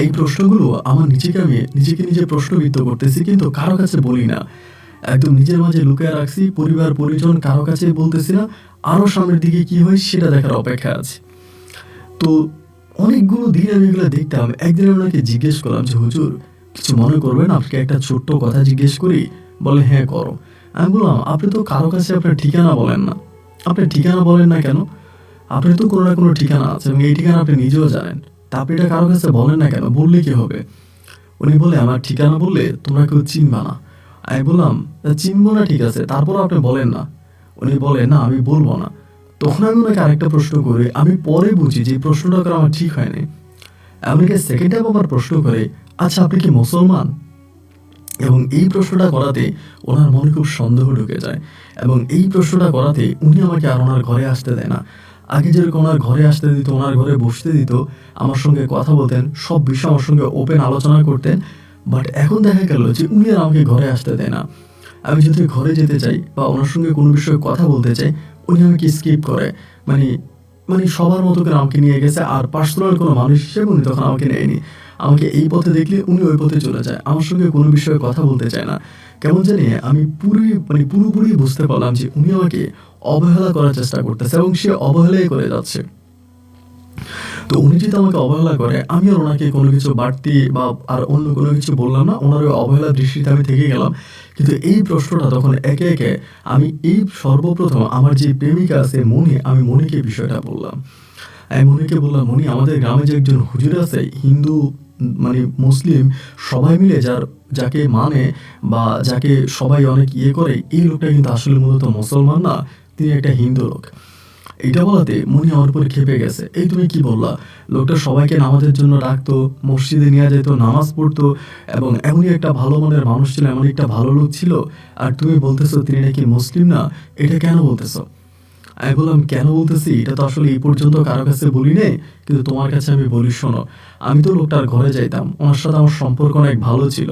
এই প্রশ্নগুলো আমার নিজেকে নিজে প্রশ্নবিদ্ধ করতেছি, কিন্তু কারো কাছে বলি না। একদম নিজের মাঝে লুকিয়ে রাখছি, পরিবার পরিজন কারো কাছে বলতেছি না। আরো সামনের দিকে কি হয় সেটা দেখার অপেক্ষা আছে। তো অনেকগুলো দিন আমি এগুলো দেখতাম। একদিন আমি ওনাকে জিজ্ঞেস করলাম যে হুজুর, কিছু মনে করবেন আপনাকে একটা ছোট্ট কথা জিজ্ঞেস করি? বলে হ্যাঁ করো। আমি বললাম, আপনি তো কারো কাছে আপনার ঠিকানা বলেন না। আপনি ঠিকানা বলেন না কেন? আপনার তো কোনো না কোনো ঠিকানা আছে এবং এই ঠিকানা আপনি নিজেও জানেন, তা আপনি এটা কারো কাছে বলেন না কেন? বললে কি হবে? উনি বলে, আমার ঠিকানা বললে তোমরা কেউ চিনবা না। আমি বললাম, চিনবো না ঠিক আছে, তারপর আপনি বলেন না। উনি বলে, না আমি বলবো না। তখন আমি ওনাকে আরেকটা প্রশ্ন করি, আমি পরে বুঝি যে প্রশ্নটা করা আমার ঠিক হয়নি। এমনকি সেকেন্ড টাইম আবার প্রশ্ন করে, আচ্ছা আপনি কি মুসলমান? এবং এই প্রশ্নটা করাতে ওনার মনে খুব সন্দেহ ঢুকে যায়, এবং এই প্রশ্নটা করাতে উনি আমাকে আর ওনার ঘরে আসতে দেয় না। আগে যেরকম ওনার ঘরে আসতে দিত, ওনার ঘরে বসতে দিত, আমার সঙ্গে কথা বলতেন, সব বিষয় আমার সঙ্গে ওপেন আলোচনা করতেন। বাট এখন দেখা গেল যে উনি আর আমাকে ঘরে আসতে দেয় না। আমি যদি ঘরে যেতে চাই বা ওনার সঙ্গে কোনো বিষয়ে কথা বলতে চাই, উনি আমাকে স্কিপ করে। মানে মানে সবার মতো করে আমাকে নিয়ে গেছে, আর পার্সোনাল কোনো মানুষ হিসেবে উনি তখন আমাকে নেয়নি। আমাকে এই পথে দেখলে উনি ওই পথে চলে যায়, আমার সঙ্গে কোনো বিষয়ে কথা বলতে চায় না। কেমন জানি আমি পুরোপুরি বুঝতে পারলাম যে উনি আমাকে অবহেলা করার চেষ্টা করতেছে এবং সে অবহেলাই করে যাচ্ছে। তো উনি যদি আমাকে অবহেলা করে, আমি আর ওনাকে কোনো কিছু বাড়তি বা আর অন্য কোনো কিছু বললাম না। ওনার ওই অবহেলার দৃষ্টিতে আমি থেকে গেলাম। কিন্তু এই প্রশ্নটা তখন একে একে আমি সর্বপ্রথম আমার যে প্রেমিকা আছে মনি, আমি মনিকে বিষয়টা বললাম। আমি মনিকে বললাম, মনি, আমাদের গ্রামে যে একজন হুজুর আছে, হিন্দু মানে মুসলিম সবাই মিলে যাকে মানে বা যাকে সবাই অনেক করে, এই লোকটা কিন্তু আসলে মূলত মুসলমান না, তিনি একটা হিন্দু লোক। এটা বলাতে মনি আমার উপর খেপে গেছে। এই তুমি কি বললা? লোকটা সবাইকে নামাজের জন্য ডাকতো, মসজিদে নিয়ে যেত, নামাজ পড়তো, এবং এমনই একটা ভালো মনের মানুষ ছিল, এমন একটা ভালো লোক ছিল, আর তুমি বলতেছো তিনি নাকি মুসলিম না? এটা কেন বলতেছো? আমি বললাম, কেন বলতেছি? এটা তো আসলে এই পর্যন্ত কারো কাছে বলি নাই, কিন্তু তোমার কাছে আমি বলি শোনো। আমি তো লোকটার ঘরে যাইতাম, ওনার সাথে আমার সম্পর্ক অনেক ভালো ছিল।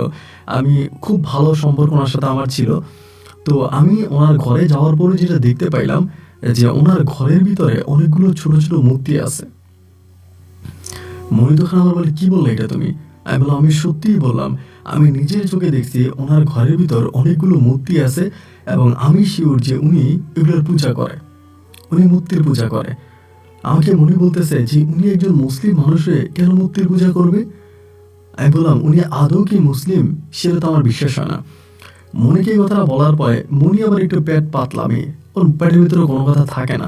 আমি খুব ভালো সম্পর্ক ওনার সাথে আমার ছিল। তো আমি ওনার ঘরে যাওয়ার পরে যেটা দেখতে পাইলাম যে ওনার ঘরের ভিতরে অনেকগুলো ছোট ছোট মূর্তি আছে। মনি তখন আমার বলে, কি বললে এটা তুমি? আমি বললাম, আমি সত্যিই বললাম, আমি নিজের চোখে দেখছি ওনার ঘরের ভিতর অনেকগুলো মূর্তি আছে এবং আমি শিওর যে উনি এগুলোর পূজা করে, উনি মূর্তির পূজা করে। আমাকে মনে বলতেছে যে উনি একজন মুসলিম মানুষে কেন মূর্তির পূজা করবে? আমি বললাম, উনি আদৌ কি মুসলিম? সেটা তো আমার বিশ্বাস হয় না। মনিকে এই কথাটা বলার পরে মনি আবার একটু পেট পাতলা মেয়ে, ওর পেটের ভিতরে কোনো কথা থাকে না।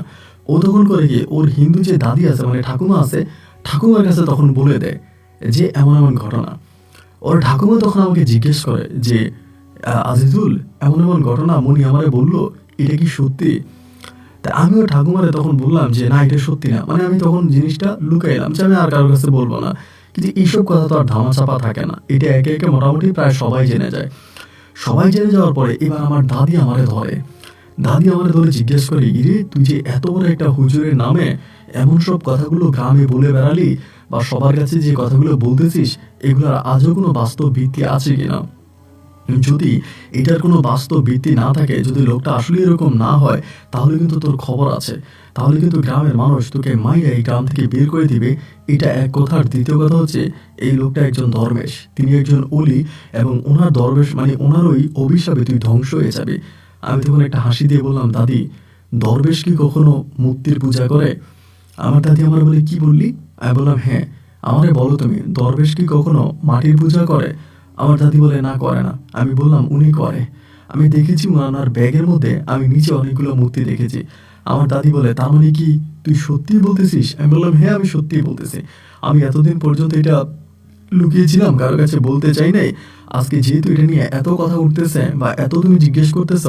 ও তখন করে কি, ওর হিন্দু যে দাদি আছে মানে ঠাকুমা আছে, ঠাকুমার কাছে তখন বলে দেয় যে এমন এমন ঘটনা। ওর ঠাকুমা তখন আমাকে জিজ্ঞেস করে যে আজিজুল, এমন এমন ঘটনা মনি আমারে বললো, এটা কি সত্যি? তা আমি ওর ঠাকুমারে তখন বললাম যে না, এটা সত্যি না। মানে আমি তখন জিনিসটা লুকাইলাম যে আমি আর কারোর কাছে বলবো না। কিন্তু এইসব কথা তো আর ধামাচাপা থাকে না, এটা একে একে মোটামুটি প্রায় সবাই জেনে যায়। সবাই জেনে যাওয়ার পরে এবার আমার দাদি আমারে ধরে। দাদি আমারে ধরে জিজ্ঞেস করে, ইরে তুই যে এত বড় একটা হুজুরের নামে এমন সব কথাগুলো গ্রামে বলে বেড়ালি বা সবার কাছে যে কথাগুলো বলতেছিস, এগুলোর আজও কোনো বাস্তব ভিত্তি আছে কিনা? যদি এটার কোনো বাস্তব ভিত্তি না থাকে, যদি লোকটা আসলে এরকম না হয়, তাহলে কিন্তু তোর খবর আছে। তাহলে কিন্তু গ্রামের মানুষ তোকে মাইয়া এই গ্রাম থেকে বের করে দিবে। এটা এক কথা। আর দ্বিতীয় কথা হচ্ছে, এই লোকটা একজন দরবেশ, তিনি একজন অলি, এবং ওনার দরবেশ মানে ওনার ওই অভিশাপে তুই ধ্বংস হয়ে যাবে। আমি তখন একটা হাসি দিয়ে বললাম, দাদি, দরবেশ কি কখনো মূর্তির পূজা করে? আমার দাদি আমার বলে, কি বললি? আমি বললাম, হ্যাঁ, আমারে বলো তুমি, দরবেশ কি কখনো মাটির পূজা করে? আমার দাদি বলে, না, করে না। আমি বললাম, উনি করে। আমি দেখেছি ওনার ব্যাগের মধ্যে, আমি নিচে অনেকগুলো মূর্তি দেখেছি। আমার দাদি বলে, তার মানে কি তুই সত্যিই বলতেছিস? আমি বললাম, হ্যাঁ, আমি সত্যিই বলতেছি। আমি এতদিন পর্যন্ত এটা লুকিয়েছিলাম, কারোর কাছে বলতে চাই নাই। আজকে যেহেতু এটা নিয়ে এত কথা উঠতেছে বা এত তুমি জিজ্ঞেস করতেছ,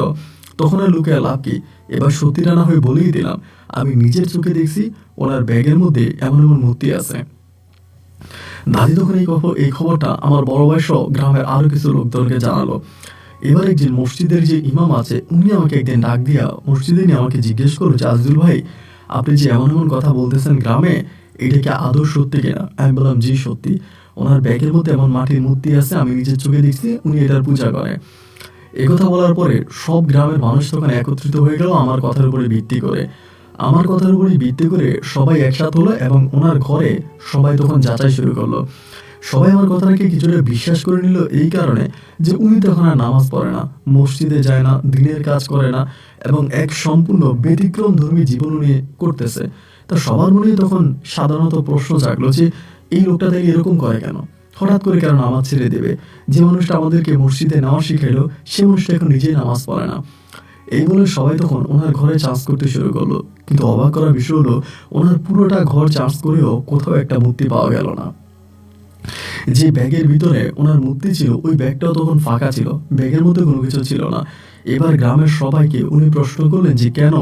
তখন আর লুকিয়ে লাভ কি? এবার সত্যিটা না হয়ে বলেই দিলাম, আমি নিজের চোখে দেখছি ওনার ব্যাগের মধ্যে এমন এমন মূর্তি আছে। দাদি তখন এই খবরটা আমার বড় ভাই সহ গ্রামের আরো কিছু লোকজনকে জানালো। এবার একদিন মসজিদের যে ইমাম আছে, উনি আমাকে একদিন ডাক দিয়া মসজিদে নিয়ে আমাকে জিজ্ঞেস করলো যে, আজিজুল ভাই, আপনি যে এমন এমন কথা বলতেছেন গ্রামে, এটা কি আদৌ সত্যি কিনা? আমি বললাম, জি সত্যি। ওনার ব্যাগের মধ্যে এমন মাটির মূর্তি আছে, আমি নিজের চোখে দেখছি, উনি এটার পূজা করে। একথা বলার পরে সব গ্রামের মানুষ তখন একত্রিত হয়ে গেল আমার কথার উপরে ভিত্তি করে। আমার কথার উপরে ভিত্তি করে সবাই একসাথ হলো এবং ওনার ঘরে সবাই তখন যাচাই শুরু করলো। সবাই আমার কথাটাকে কিছুটা বিশ্বাস করে নিল এই কারণে যে উনি তখন আর নামাজ পড়ে না, মসজিদে যায় না, দিনের কাজ করে না, এবং এক সম্পূর্ণ ব্যতিক্রম ধর্মী জীবন উনি করতেছে। তা সবার মনেই তখন সাধারণত প্রশ্ন জাগলো যে এই লোকটা তাই এরকম করে কেন? হঠাৎ করে কেন নামাজ ছেড়ে দেবে? যে মানুষটা আমাদেরকে মসজিদে নামাজ শিখাইলো, সে মানুষটা এখন নিজেই নামাজ পড়ে না। এই বলে সবাই তখন ওনার ঘরে চার্জ করতে শুরু করলো। কিন্তু অবাক করার বিষয় হলো, ওনার পুরোটা ঘর চার্জ করেও কোথাও একটা মূর্তি পাওয়া গেল না। যে ব্যাগের ভিতরে ওনার মূর্তি ছিল, ওই ব্যাগটাও তখন ফাঁকা ছিল, ব্যাগের মধ্যে কোনো কিছু ছিল না। এবার গ্রামের সবাইকে উনি প্রশ্ন করলেন যে কেন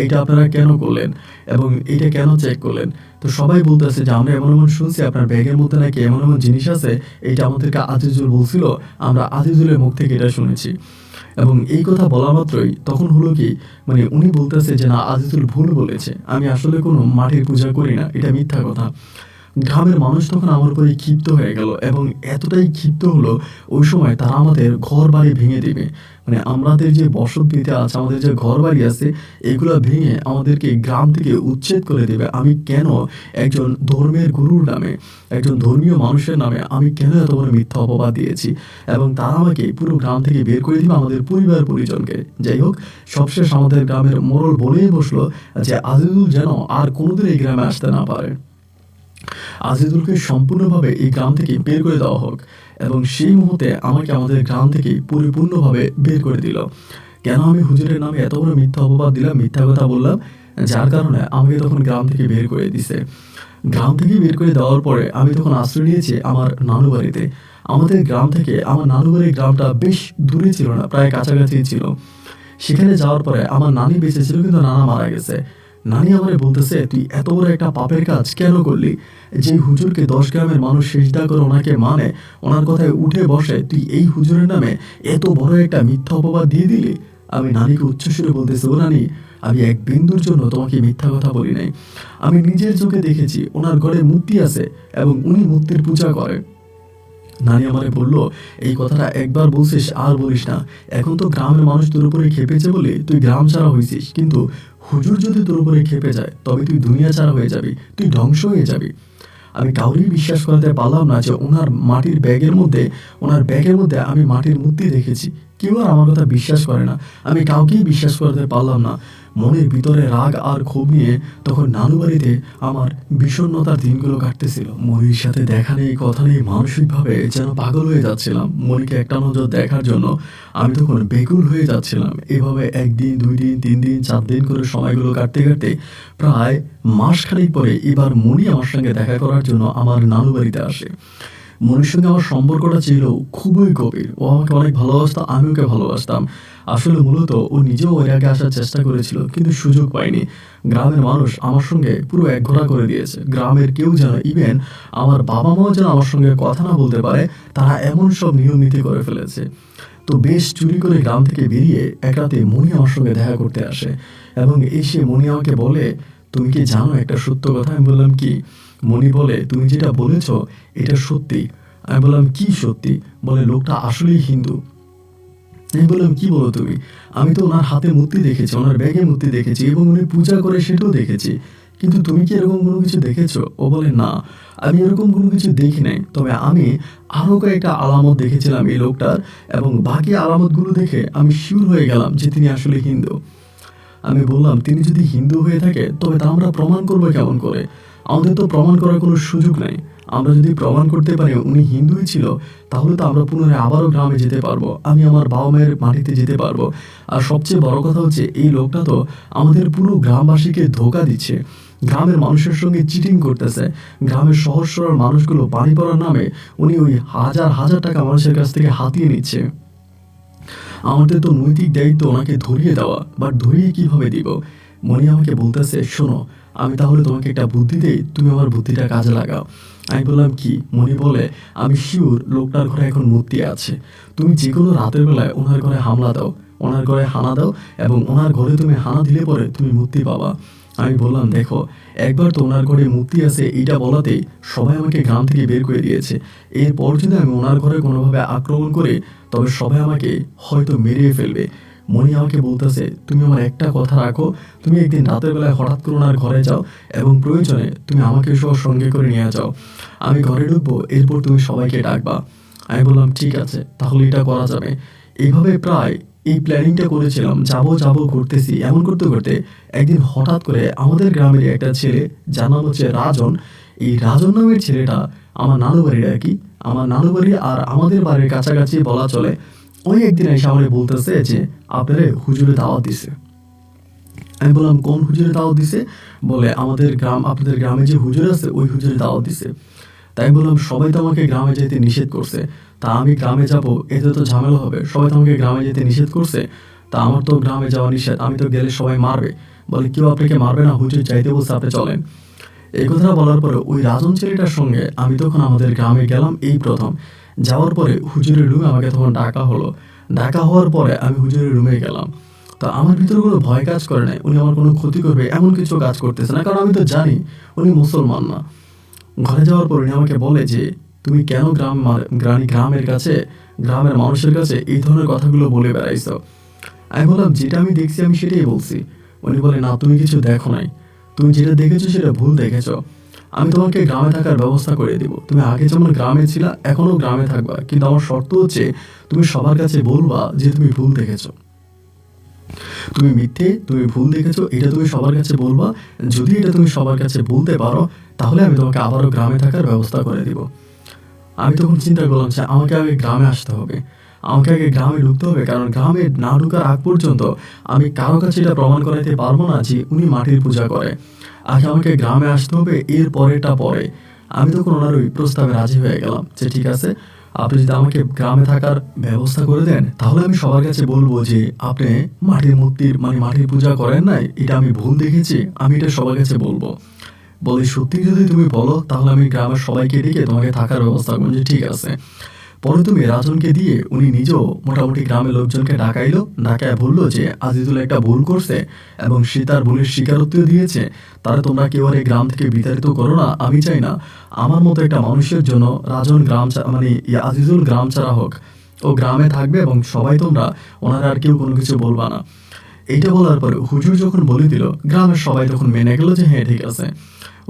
এইটা আপনারা কেন করলেন এবং এটা কেন চেক করলেন? তো সবাই বলতেছে যে আমরা এমন এমন শুনছি আপনার ব্যাগের মধ্যে নাকি এমন এমন জিনিস আছে, এইটা আমাদেরকে আজিজুল বলছিল, আমরা আজিজুলের মুখ থেকে এটা শুনেছি। এবং এই কথা বলা মাত্রই তখন হলো কি, মানে উনি বলতেছে যে না, আজিজুল ভুল বলেছে, আমি আসলে কোনো মাটির পূজা করি না, এটা মিথ্যা কথা। গ্রামের মানুষ তখন আমার উপরে ক্ষিপ্ত হয়ে গেল এবং এতটাই ক্ষিপ্ত হলো, ওই সময় তারা আমাদের ঘর বাড়ি ভেঙে দিবে। মানে আমাদের যে বসত ভিটে আছে, আমাদের যে ঘর বাড়ি আছে, এগুলো ভেঙে আমাদেরকে গ্রাম থেকে উচ্ছেদ করে দেবে। আমি কেন একজন ধর্মের গুরুর নামে, একজন ধর্মীয় মানুষের নামে আমি কেন এত বড় মিথ্যা অপবাদ দিয়েছি, এবং তারা আমাকে পুরো গ্রাম থেকে বের করে দিবে, আমাদের পরিবার পরিজনকে। যাই হোক, সবশেষ আমাদের গ্রামের মোড়ল বলেই বসলো যে আজিজুল যেন আর কোনোদিন এই গ্রামে আসতে না পারে, আজিজুলকে সম্পূর্ণভাবে এই গ্রাম থেকে বের করে দেওয়া হোক। এবং সেই মুহূর্তে আমাকে আমাদের গ্রাম থেকে পরিপূর্ণভাবে বের করে দিল। কেন আমি হুজুরের নামে এত বড় মিথ্যা অপবাদ দিলাম, মিথ্যা কথা বললাম, যার কারণে আমাকে তখন গ্রাম থেকে বের করে দিছে। গ্রাম থেকে বের করে দেওয়ার পরে আমি তখন আশ্রয় নিয়েছি আমার নানু বাড়িতে। আমাদের গ্রাম থেকে আমার নানু বাড়ির গ্রামটা বেশ দূরে ছিল না, প্রায় কাছাকাছি ছিল। সেখানে যাওয়ার পরে আমার নানি বেঁচে ছিল, কিন্তু নানা মারা গেছে। নানি আমারে বলতেছে, তুই এত বড় একটা পাপের কাজ কেন করলি? যে হুজুরকে 10 গ্রামের মানুষ সিজদা করে ওনাকে মানে, ওনার কথায় উঠে বসে, তুই এই হুজুরের নামে এত বড় একটা মিথ্যা অপবাদ দিয়ে দিলি। আমি নানিকে উচ্চস্বরে বলতেছি, ও নানি, আমি এক বিন্দুর জন্য তোমাকে মিথ্যা কথা বলি নাই। আমি নিজের চোখে দেখেছি ওনার ঘরে মূর্তি আছে এবং উনি মূর্তির পূজা করে। নানি আমারে বলল, এই কথাটা একবার বলছিস আর বলিস না। এখন তো গ্রামের মানুষ তোর উপরে খেপেছে বলে তুই গ্রাম ছাড়া হয়েছিস, কিন্তু হুজুর যদি তোর উপরে খেপে যায় তবে তুই দুনিয়া ছাড়া হয়ে যাবি, তুই ধ্বংস হয়ে যাবি। আমি কাউরেই বিশ্বাস করাতে পারলাম না যে ওনার ব্যাগের মধ্যে আমি মাটির মূর্তি দেখেছি। কেউ আর আমার কথা বিশ্বাস করে না। আমি কাউকেই বিশ্বাস করাতে পারলাম না। মনের ভিতরে রাগ আর ক্ষোভ নিয়ে তখন নানু বাড়িতে আমার বিষণ্ণতার দিনগুলো কাটতেছিল। মনির সাথে দেখা নেই, কথা নেই, মানসিকভাবে যেন পাগল হয়ে যাচ্ছিলাম। মনিকে একটা নজর দেখার জন্য আমি তখন বেকুল হয়ে যাচ্ছিলাম। এভাবে 1 দিন 2 দিন 3 দিন 4 দিন করে সময়গুলো কাটতে কাটতে প্রায় মাসখানেক পরে এবার মনি আমার সঙ্গে দেখা করার জন্য আমার নানু বাড়িতে আসে। মনির সঙ্গে আমার সম্পর্কটা ছিল খুবই গভীর। ও আমাকে অনেক ভালোবাসতো, আমি ওকে ভালোবাসতাম। আসলে মূলত ও নিজেও এর আগে আসার চেষ্টা করেছিল, কিন্তু সুযোগ পায়নি। গ্রামের মানুষ আমার সঙ্গে পুরো একঘোড়া করে দিয়েছে। গ্রামের কেউ যেন, ইভেন আমার বাবা মাও যেন আমার সঙ্গে কথা না বলতে পারে, তারা এমন সব নিয়ম নীতি করে ফেলেছে। তো বেশ চুরি করে গ্রাম থেকে বেরিয়ে এক রাতে মনি আমার সঙ্গে দেখা করতে আসে এবং এসে মনি আমাকে বলে, তুমি কি জানো একটা সত্য কথা? আমি বললাম, কি? মনি বলে, তুমি যেটা বলেছ এটা সত্যি। আমি বললাম, কি সত্যি? বলে, লোকটা আসলেই হিন্দু। আমি বললাম, কি বলো তুমি? আমি তো ওনার হাতে মূর্তি দেখেছি, ওনার ব্যাগে মূর্তি দেখেছি এবং উনি পূজা করে সেটাও দেখেছি, কিন্তু তুমি কি এরকম কোনো কিছু দেখেছো? ও বলে, না, আমি এরকম কোনো কিছু দেখি নাই, তবে আমি আরও কয়েকটা আলামত দেখেছিলাম এই লোকটার, এবং বাকি আলামতগুলো দেখে আমি শিওর হয়ে গেলাম যে তিনি আসলে হিন্দু। আমি বললাম, তিনি যদি হিন্দু হয়ে থাকে তবে তা আমরা প্রমাণ করবো কেমন করে? আমাদের তো প্রমাণ করার কোনো সুযোগ নাই। আমরা যদি প্রমাণ করতে পারি উনি হিন্দুই ছিল, তাহলে তো আমরা পুনরায় আবারও গ্রামে যেতে পারবো, আমি আমার বাবা মায়ের মাটিতে যেতে পারবো। আর সবচেয়ে বড় কথা হচ্ছে, এই লোকটা তো আমাদের পুরো গ্রামবাসীকে ধোঁকা দিচ্ছে, গ্রামের মানুষের সঙ্গে চিটিং করতেছে। গ্রামের সহজ সরল মানুষগুলো পানি পড়ার নামে উনি ওই হাজার হাজার টাকা মানুষের কাছ থেকে হাতিয়ে নিচ্ছে। আমাদের তো নৈতিক দায়িত্ব ওনাকে ধরিয়ে দেওয়া, বাট ধরিয়ে কিভাবে দিব? মনি আমাকে বলতেছে, শোনো, আমি তাহলে তোমাকে একটা বুদ্ধি দেই, তুমি আমার বুদ্ধিটা কাজে লাগাও। আমি বললাম, কি? মনি বলে, আমি শিওর লোকটার ঘরে এখন মূর্তি আছে। তুমি যে কোনো রাতের বেলায় ওনার ঘরে হামলা দাও, ওনার ঘরে হানা দাও, এবং ওনার ঘরে তুমি হানা দিলে পরে তুমি মুক্তি পাবা। আমি বললাম, দেখো, একবার তো ওনার ঘরে মূর্তি আছে এইটা বলাতেই সবাই আমাকে গ্রাম থেকে বের করে দিয়েছে। এরপর যদি আমি ওনার ঘরে কোনোভাবে আক্রমণ করি তবে সবাই আমাকে হয়তো মেরিয়ে ফেলবে। মনি আমাকে বলতেছে, তুমি আমার একটা কথা রাখো, তুমি একদিন রাতের বেলায় হঠাৎ করে ওনার ঘরে যাও এবং প্রয়োজনে তুমি আমাকে সহ সঙ্গে করে নিয়ে যাও। আমি ঘরে ঢুকবো, এরপর তুমি সবাইকে ডাকবা। আমি বললাম, ঠিক আছে, তাহলে এটা করা যাবে। এইভাবে প্রায় এই প্ল্যানিংটা করেছিলাম, যাবো ঘুরতেছি, এমন করতে করতে একদিন হঠাৎ করে আমাদের গ্রামের একটা ছেলে, যার নাম হচ্ছে রাজন, এই রাজন নামের ছেলেটা আমার নানু বাড়ির আর কি, আমার নানু বাড়ি আর আমাদের বাড়ির কাছাকাছি বলা চলে, ওই একদিন এসে আমাকে বলতেছে যে আপনারে হুজুরে দাওয়াত দিছে। আমি বললাম, কোন হুজুরে দাওয়াত দিছে? বলে, আপনাদের গ্রামে যে হুজুর আছে ওই হুজুরে দাওয়াত দিছে। তাই বললাম, সবাই তো আমাকে গ্রামে যেতে নিষেধ করছে, তা আমি গ্রামে যাব, এতে তো ঝামেলা হবে। সবাই তো আমাকে গ্রামে যেতে নিষেধ করছে, তা আমার তো গ্রামে যাওয়া নিষেধ, আমি তো গেলে সবাই মারবে। বলে, কেউ আপনাকে মারবে না, হুজুর যাইতে বলছে, আপনি চলেন। এই কথাটা বলার পরে ওই রাজন ছেলেটার সঙ্গে আমি তখন আমাদের গ্রামে গেলাম এই প্রথম। যাওয়ার পরে হুজুরের রুমে আমাকে তখন ডাকা হলো। ডাকা হওয়ার পরে আমি হুজুরের রুমে গেলাম। তো আমার ভিতরে কোনো ভয় কাজ করে নাই, উনি আমার কোনো ক্ষতি করবে এমন কিছু কাজ করতেছে না, কারণ আমি তো জানি উনি মুসলমান না। ঘরে যাওয়ার পর উনি আমাকে বলে যে, তুমি কেন গ্রামের মানুষের কাছে এই ধরনের কথাগুলো বলে বেড়াইছো? আমি বললাম, যেটা আমি দেখছি আমি সেটাই বলছি। উনি বলে, না, তুমি কিছু দেখো নাই, তুমি যেটা দেখেছো সেটা ভুল দেখেছো। আমি তোমাকে গ্রামে থাকার ব্যবস্থা করে দিব, তুমি আগে যেমন গ্রামে ছিলা এখনো গ্রামে থাকবা, কিন্তু আমার শর্ত হচ্ছে তুমি সবার কাছে বলবা যে তুমি ভুল দেখেছো, তুমি মিথ্যে, তুমি ভুল দেখেছো, এটা তুমি সবার কাছে বলবা। যদি এটা তুমি সবার কাছে বলতে পারো তাহলে আমি তোমাকে আবারও গ্রামে থাকার ব্যবস্থা করে দিব। আমি তখন চিন্তা করলাম যে আমাকে আগে গ্রামে আসতে হবে, আমাকে আগে গ্রামে ঢুকতে হবে, কারণ গ্রামে না ঢুকার আগ পর্যন্ত আমি কারো কাছে এটা প্রমাণ করাইতে পারবো না যে উনি মাটির পূজা করে। আগে আমাকে গ্রামে আসতে হবে, এর পরেটা পরে। আমি তখন ওনার ওই প্রস্তাবে রাজি হয়ে গেলাম যে ঠিক আছে, আপনি যদি আমাকে গ্রামে থাকার ব্যবস্থা করে দেন তাহলে আমি সবার কাছে বলবো যে আপনি মাটির পূজা করেন নাই, এটা আমি ভুল দেখেছি, আমি এটা সবার কাছে বলবো। বলে, সত্যি যদি তুমি বলো তাহলে আমি গ্রামের সবাইকে ডেকে তোমাকে থাকার ব্যবস্থা করবো। যে ঠিক আছে। পরে তুমি রাজনকে দিয়ে উনি নিজেও মোটামুটি গ্রামের লোকজনকে ডাকাইলো, ডাকায় বললো যে আজিজুল একটা ভুল করছে এবং সে তার ভুলের স্বীকারোক্তি দিয়েছে, তারা তোমরা কেউ আর এই গ্রাম থেকে বিতাড়িত করো না। আমি চাই না আমার মতো একটা মানুষের জন্য রাজন গ্রাম মানে আজিজুল গ্রাম ছাড়া হোক, ও গ্রামে থাকবে এবং সবাই তোমরা ওনারা আর কেউ কোনো কিছু বলবা না। এইটা বলার পরে হুজুর যখন বলে দিল, গ্রামের সবাই তখন মেনে গেল যে হ্যাঁ ঠিক আছে,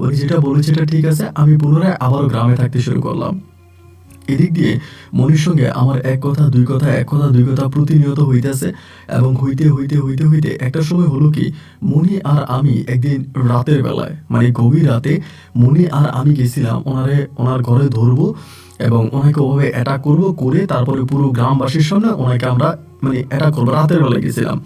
উনি যেটা বলেছে এটা ঠিক আছে। আমি পুনরায় আবারও গ্রামে থাকতে শুরু করলাম। এদিক দিয়ে মনির সঙ্গে আমার এক কথা দুই কথা প্রতিনিয়ত হইতেছে এবং হইতে হইতে হইতে হইতে একটা সময় হলো কি, মনি আর আমি একদিন রাতের বেলায় মানে গভীর রাতে মনি আর আমি গেছিলাম ওনার ঘরে ধরবো এবং ওনাকে ওভাবে অ্যাটাক করবো, করে তারপরে পুরো গ্রামবাসীর সামনে ওনাকে আমরা মানে অ্যাটাক করবো। রাতের বেলায় গেছিলাম।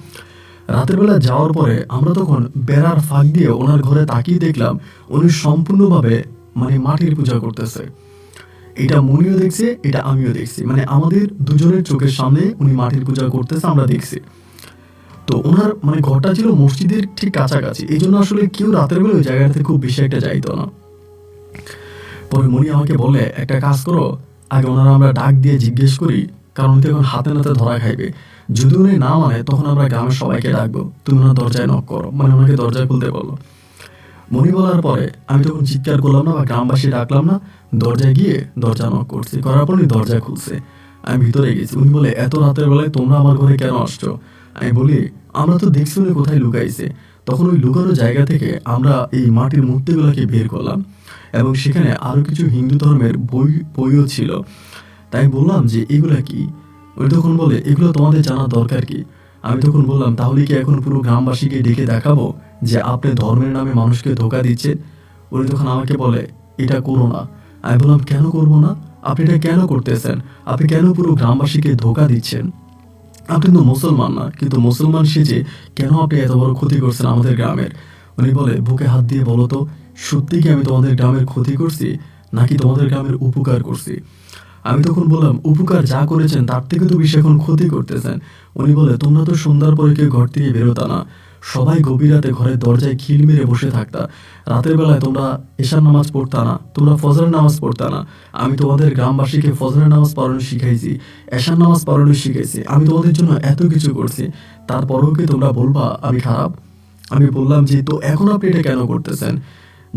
রাতের বেলা যাওয়ার পরে আমরা তখন বেড়ার ফাঁক দিয়ে ওনার ঘরে তাকিয়ে দেখলাম উনি সম্পূর্ণভাবে মানে মাটির পূজা করতেছে। এটা মনিও দেখছে, এটা আমিও দেখছি, মানে আমাদের দুজনের চোখের সামনে উনি মাটির পূজা করতেছে, আমরা দেখছি। তো ওনার মানে ঘরটা ছিল মসজিদের ঠিক কাছাকাছি, এই জন্য আসলে কেউ রাতের বেলা ওই জায়গাটাতে খুব বেশি একটা যাইতো না। পরে মনি আমাকে বলে, একটা কাজ করো, আগে ওনারা আমরা ডাক দিয়ে জিজ্ঞেস করি, কারণ উনি এখন হাতে নাতে ধরা খাইবে। যদি উনি না মানে তখন আমরা গ্রামের সবাইকে ডাকবো, তুমি ওনার দরজায় নক করো, মানে ওনাকে দরজায় খুলতে বললো। মনি বলার পরে আমি তখন চিৎকার করলাম না বা গ্রামবাসী ডাকলাম না, দরজায় গিয়ে দরজা নক করছি, করার পর উনি দরজা খুলছে। আমি ভিতরে গেছি। উনি বলে, এত রাতের বেলায় তোমরা আমার ঘরে কেন আসছো? আমি বলি, আমরা তো দেখছি উনি কোথায় লুকাইছে। তখন ওই লুকানো জায়গা থেকে আমরা এই মাটির মূর্তিগুলোকে বের করলাম এবং সেখানে আরো কিছু হিন্দু ধর্মের বইও ছিল। তাই বললাম যে এগুলা কি? উনি তখন বলে, এগুলো তোমাদের জানার দরকার কি? আমি তখন বললাম, তাহলে কি এখন পুরো গ্রামবাসীকে ডেকে দেখাবো যে আপনি ধর্মের নামে মানুষকে ধোকা দিচ্ছেন? উনি তখন আমাকে বলে, এটা করো না। আমি বললাম, কেন করবো না? আপনি এটা কেন করতেছেন? আপনি কেন পুরো গ্রামবাসীকে ধোকা দিচ্ছেন? আপনি তো মুসলমান না, কিন্তু মুসলমান সেজে কেন আপনি এত বড় ক্ষতি করছেন আমাদের গ্রামের? উনি বলে, বুকে হাত দিয়ে বলো তো, সত্যি কি আমি তোমাদের গ্রামের ক্ষতি করছি নাকি তোমাদের গ্রামের উপকার করছি? আমি তখন বললাম, উপকার যা করেছেন তার থেকে তো বেশি এখন ক্ষতি করতেছেন। উনি বলে, তোমরা তো সন্ধ্যার পরে কেউ ঘর থেকে বেরোতা না, সবাই গভীর রাতে ঘরের দরজায় খিল মেরে বসে থাকতা। রাতের বেলায় তোমরা এশার নামাজ পড়তা না, তোমরা ফজরের নামাজ পড়তা না। আমি তোমাদের গ্রামবাসীকে ফজরের নামাজ পড়ানো শিখাইছি, এশার নামাজ পড়ানো শিখাইছি, আমি তোমাদের জন্য এত কিছু করছি, তারপরেও কি তোমরা বলবা আমি খারাপ? আমি বললাম যে, তো এখন আপনি এটা কেন করতেছেন?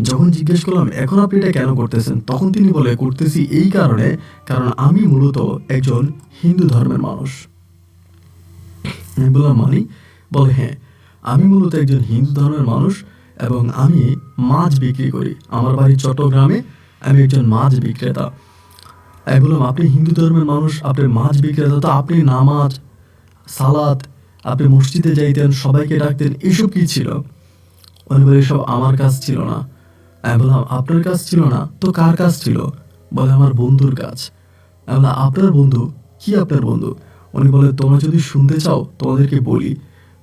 যখন জিজ্ঞেস করলাম এখন আপনি এটা কেন করতেছেন, তখন তিনি বলে, করতেছি এই কারণে, কারণ আমি মূলত একজন হিন্দু ধর্মের মানুষ। আমি বললাম, মানে? বলে, হ্যাঁ, আমি মূলত একজন হিন্দু ধর্মের মানুষ এবং আমি মাছ বিক্রি করি। আমার বাড়ি চট্টগ্রামে, আমি একজন মাছ বিক্রেতা। আমি বললাম, আপনি হিন্দু ধর্মের মানুষ, আপনি মাছ বিক্রেতা, তো আপনি নামাজ সালাত, আপনি মসজিদে যাইতেন, সবাইকে ডাকতেন, এসব কি ছিল? উনি বলে, এসব আমার কাজ ছিল না। আমি বললাম, আপনার কাজ ছিল না তো কার কাজ ছিল? বলে, আমার বন্ধুর কাজ। আমি বললাম, আপনার বন্ধু? কি আপনার বন্ধু? উনি বলে, তোমরা যদি শুনতে চাও তোমাদেরকে বলি,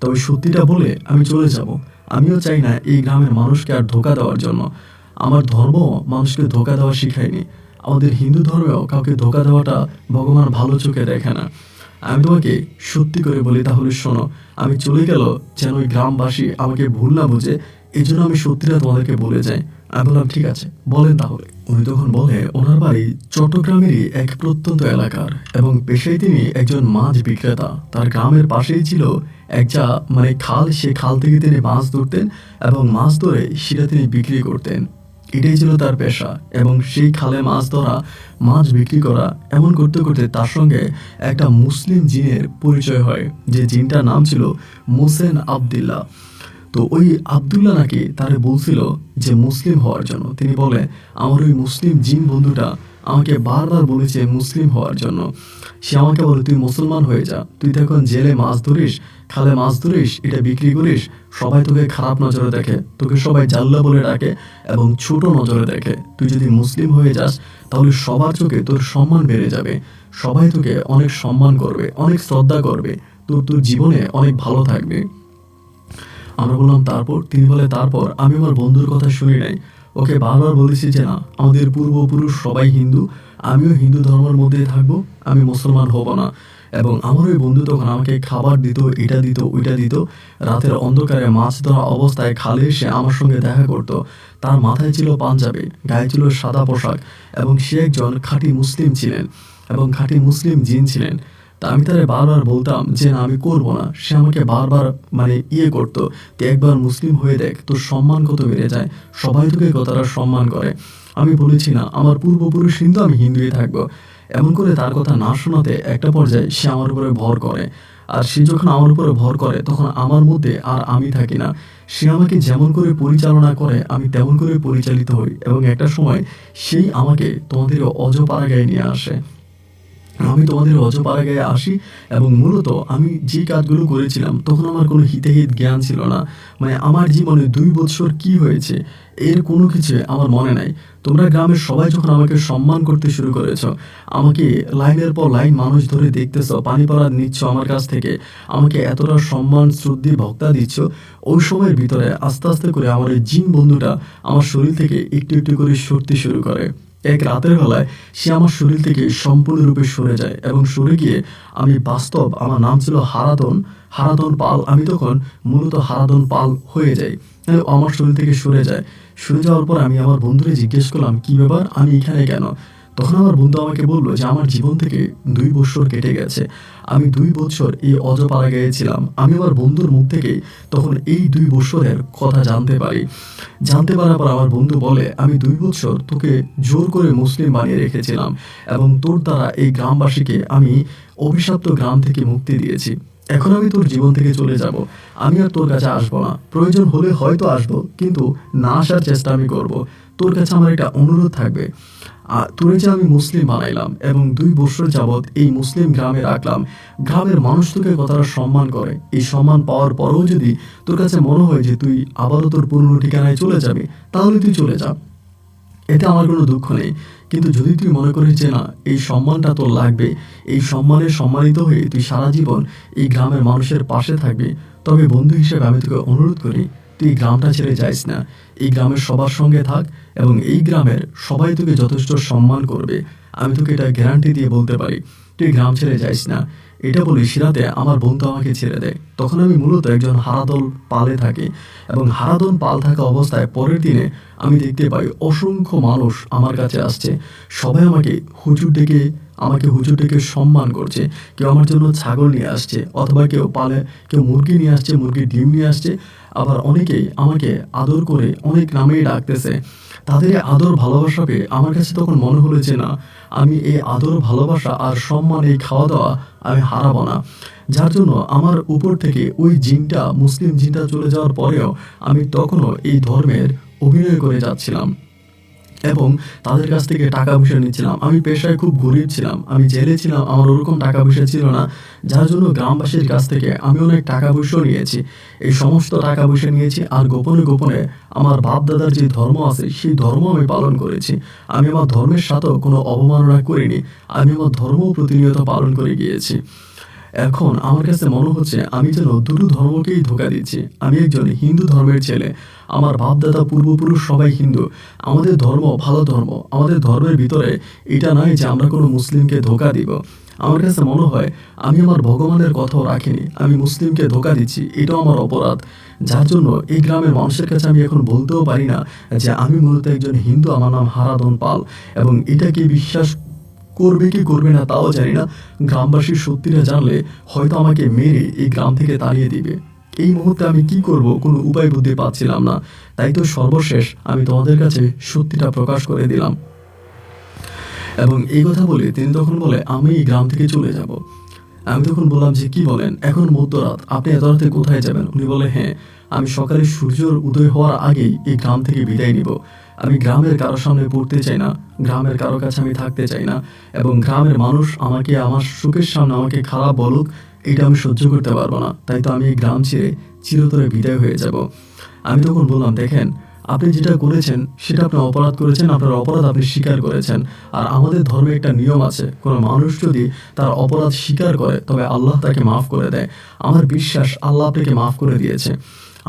তবে সত্যিটা বলে আমি চলে যাব। আমিও চাই না এই গ্রামের মানুষকে আর ধোকা দেওয়ার জন্য। আমার ধর্ম মানুষকে ধোকা দেওয়া শিখায়নি। আমাদের হিন্দু ধর্মেও কাউকে ধোকা দেওয়াটা ভগবান ভালো চোখে দেখে না। আমি তোমাকে সত্যি করে বলি, তাহলে শোনো, আমি চলে গেল যেন ওই গ্রামবাসী আমাকে ভুল না বুঝে, এই জন্য আমি সত্যিটা তোমাদেরকে বলে যাই। আমি বললাম, ঠিক আছে, বলেন তাহলে। উনি তখন বলে, ওনার বাড়ি চট্টগ্রামেরই এক প্রত্যন্ত এলাকার এবং পেশায় তিনি একজন মাছ বিক্রেতা। তার গ্রামের পাশেই ছিল একটা মানে খাল, সে খাল থেকে তিনি মাছ ধরতেন এবং মাছ ধরে সেটা তিনি বিক্রি করতেন। এটাই ছিল তার পেশা এবং সেই খালে মাছ ধরা, মাছ বিক্রি করা, এমন করতে করতে তার সঙ্গে একটা মুসলিম জিনের পরিচয় হয়, যে জিনটার নাম ছিল মোসেন আবদুল্লাহ। তো ওই আবদুল্লাহ নাকি তারে বলছিল যে মুসলিম হওয়ার জন্য। তিনি বলে, আমার ওই মুসলিম জিন বন্ধুটা আমাকে বারবার বলেছে মুসলিম হওয়ার জন্য। সে আমাকে বলে, তুই মুসলমান হয়ে যা, তুই তো এখন জেলে মাছ ধরিস, খালে মাছ ধরিস, এটা বিক্রি করিস, সবাই তোকে খারাপ নজরে দেখে, তোকে সবাই জাল্লা বলে ডাকে এবং ছোট নজরে দেখে। তুই যদি মুসলিম হয়ে যাস তাহলে সবার চোখে তোর সম্মান বেড়ে যাবে, সবাই তোকে অনেক সম্মান করবে, অনেক শ্রদ্ধা করবে, তোর জীবনে অনেক ভালো থাকবে। আমরা বললাম, তারপর? তিনি বলে, তারপর আমি আমার বন্ধুর কথা শুনি নাই, ওকে বারবার বলেছি যে না, আমাদের পূর্বপুরুষ সবাই হিন্দু, আমিও হিন্দু ধর্মের মধ্যেই থাকবো, আমি মুসলমান হব না। এবং আমার ওই বন্ধু তখন আমাকে খাবার দিত, এটা দিত, ওইটা দিত। রাতের অন্ধকারে মাছ ধরা অবস্থায় খালে এসে আমার সঙ্গে দেখা করত। তার মাথায় ছিল পাঞ্জাবি, গায়ে ছিল সাদা পোশাক এবং সে একজন খাঁটি মুসলিম ছিলেন। এবং খাঁটি মুসলিম জিন ছিলেন। তা আমি তারে বারবার বলতাম যে না আমি করবো না। সে আমাকে বারবার করতো, তুই একবার মুসলিম হয়ে দেখ, তোর সম্মান কত বেড়ে যায়, সবাই তোকে কতটা সম্মান করে। আমি বলেছি না, আমার পূর্বপুরুষ হিন্দু, আমি হিন্দুই থাকবো। এমন করে তার কথা না শোনাতে একটা পর্যায়ে সে আমার উপরে ভর করে। আর সে যখন আমার উপরে ভর করে তখন আমার মধ্যে আর আমি থাকি না। সে আমাকে যেমন করে পরিচালনা করে আমি তেমন করে পরিচালিত হই, এবং একটা সময় সেই আমাকে তোমাদের অজপাড়াগাঁয়ে নিয়ে আসে। আমি তোমাদের অজপাড়াগাঁয়ে আসি, এবং মূলত আমি যে কাজগুলো করেছিলাম তখন আমার কোনো হিতাহিত জ্ঞান ছিল না। আমার জীবনে 2 বছর কি হয়েছে এর কোনো কিছু আমার মনে নাই। তোমরা গ্রামের সবাই যখন আমাকে সম্মান করতে শুরু করেছ, আমাকে লাইনের পর লাইন মানুষ ধরে দেখতেছ, পানি পড়া নিচ্ছ আমার কাছ থেকে, আমাকে এতটা সম্মান শ্রদ্ধা ভক্তা দিচ্ছ, ওই সময়ের ভিতরে আস্তে আস্তে করে আমার এই জিন বন্ধুটা আমার শরীর থেকে একটু একটু করে সরতে শুরু করে। এক রাতের বেলায় সে আমার শরীর থেকে সম্পূর্ণরূপে সরে যায়, এবং সরে গিয়ে আমি বাস্তব, আমার নাম ছিল হারাধন পাল, আমি তখন মূলত হারাধন পাল হয়ে যাই। আমার শরীর থেকে সরে যায়। সরে যাওয়ার পর আমি আমার বন্ধুরে জিজ্ঞেস করলাম, কি ব্যাপার, আমি এখানে কেন? তখন আমার বন্ধু আমাকে বললো যে আমার জীবন থেকে 2 বছর কেটে গেছে, আমি 2 বছর এই অজপাড়াগাঁয়ে ছিলাম। আমি আমার বন্ধুর মুখ থেকে তখন এই 2 বছরের কথা জানতে পারি। জানতে পারার পর আমার বন্ধু বলে, আমি 2 বছর তোকে জোর করে মুসলিম বানিয়ে রেখেছিলাম, এবং তোর দ্বারা এই গ্রামবাসীকে আমি অভিশপ্ত গ্রাম থেকে মুক্তি দিয়েছি। এখন আমি তোর জীবন থেকে চলে যাব, আমি আর তোর কাছে আসবো না। প্রয়োজন হলে হয়তো আসবো, কিন্তু না আসার চেষ্টা আমি করব। তোর কাছে আমার একটা অনুরোধ থাকবে, তোরে যে আমি মুসলিম বানাইলাম এবং 2 বছর যাবৎ এই মুসলিম গ্রামে রাখলাম, গ্রামের মানুষ তোকে কতটা সম্মান করে, এই সম্মান পাওয়ার পরেও যদি তোর কাছে মনে হয় যে তুই আবারও তোর পুরনো ঠিকানায় চলে যাবি, তাহলে তুই চলে যা, এতে আমার কোনো দুঃখ নেই। কিন্তু যদি তুই মনে করিস যে না, এই সম্মানটা তোর লাগবে, এই সম্মানে সম্মানিত হয়ে তুই সারা জীবন এই গ্রামের মানুষের পাশে থাকবি, তবে বন্ধু হিসেবে আমি তোকে অনুরোধ করি, তুই গ্রামটা ছেড়ে যাইস না। এই গ্রামের সবার সঙ্গে থাক, এবং এই গ্রামের সবাই তোকে যথেষ্ট সম্মান করবে। আমি তোকে এটা গ্যারান্টি দিয়ে বলতে পারি, তুই গ্রাম ছেড়ে যাইস না। এটা বলি সিরাতে আমার বন্ধু আমাকে ছেড়ে দেয়। তখন আমি মূলত একজন হারাদল পালে থাকি, এবং হারাদল পাল থাকা অবস্থায় পরের দিনে আমি দেখতে পাই অসংখ্য মানুষ আমার কাছে আসছে। সবাই আমাকে হুজুর ডেকে সম্মান করছে। কেউ আমার জন্য ছাগল নিয়ে আসছে, অথবা কেউ মুরগি নিয়ে আসছে, মুরগির ডিম নিয়ে আসছে। আবার অনেকেই আমাকে আদর করে অনেক নামেই ডাকতেছে। তাদের এই আদর ভালোবাসা পেয়ে আমার কাছে তখন মনে হলো যে না, আমি এই আদর ভালোবাসা আর সম্মান, এই খাওয়া দাওয়া আমি হারাবো না। যার জন্য আমার উপর থেকে ওই জিনটা, মুসলিম জিনটা চলে যাওয়ার পরেও আমি তখনও এই ধর্মের অভিনয় করে যাচ্ছিলাম, এবং তাদের কাছ থেকে টাকা পয়সা নিচ্ছিলাম। আমি পেশায় খুব গরিব ছিলাম, আমি জেলে ছিলাম, আমার ওরকম টাকা পয়সা ছিল না। যার জন্য গ্রামবাসীর কাছ থেকে আমি অনেক টাকা পয়সাও নিয়েছি। এই সমস্ত টাকা পয়সা নিয়েছি, আর গোপনে গোপনে আমার বাপ দাদার যে ধর্ম আছে সেই ধর্ম আমি পালন করেছি। আমি আমার ধর্মের সাথেও কোনো অবমাননা করিনি, আমি আমার ধর্ম প্রতিনিয়ত পালন করে গিয়েছি। এখন আমার কাছে মনে হচ্ছে আমি যেন দুটো ধর্মকেই ধোঁকা দিচ্ছি। আমি একজন হিন্দু ধর্মের ছেলে, আমার বাপ দাদা পূর্বপুরুষ সবাই হিন্দু, আমাদের ধর্ম ভালো ধর্ম, আমাদের ধর্মের ভিতরে এটা নয় যে আমরা কোনো মুসলিমকে ধোঁকা দিব। আমার কাছে মনে হয় আমি আমার ভগবানের কথাও রাখিনি, আমি মুসলিমকে ধোঁকা দিচ্ছি, এটাও আমার অপরাধ। যার জন্য এই গ্রামের মানুষের কাছে আমি এখন বলতেও পারি না যে আমি মূলত একজন হিন্দু, আমার নাম হারাধন পাল, এবং এটাকে বিশ্বাস করবে কি করবে না তাও জানি না। গ্রামবাসীর সত্যিটা জানলে হয়তো আমাকে মেরে এই গ্রাম থেকে তাড়িয়ে দিবে। এই মুহূর্তে আমি কি করব কোনো উপায় বুদ্ধি পাচ্ছিলাম না। তাই তো সর্বশেষ আমি তোমাদের কাছে সত্যিটা প্রকাশ করে দিলাম। এবং এই কথা বলে তিনি তখন বলে, আমি এই গ্রাম থেকে চলে যাব। আমি তখন বললাম যে কি বলেন, এখন মধ্যরাত, আপনি এত রাতে কোথায় যাবেন? উনি বলে, হ্যাঁ, আমি সকালে সূর্যের উদয় হওয়ার আগেই এই গ্রাম থেকে বিদায় নিব। আমি গ্রামের কারোর সামনে পড়তে চাই না, গ্রামের কারো কাছে আমি থাকতে চাই না, এবং গ্রামের মানুষ আমাকে আমার সুখের সামনে আমাকে খারাপ বলুক, এটা আমি সহ্য করতে পারবো না। তাই তো আমি এই গ্রাম ছেড়ে চিরতরে বিদায় হয়ে যাব। আমি তখন বললাম, দেখেন, আপনি যেটা করেছেন সেটা আপনি অপরাধ করেছেন, আপনার অপরাধ আপনি স্বীকার করেছেন। আর আমাদের ধর্মে একটা নিয়ম আছে, কোনো মানুষ যদি তার অপরাধ স্বীকার করে তবে আল্লাহ তাকে মাফ করে দেয়। আমার বিশ্বাস আল্লাহ আপনাকে মাফ করে দিয়েছে।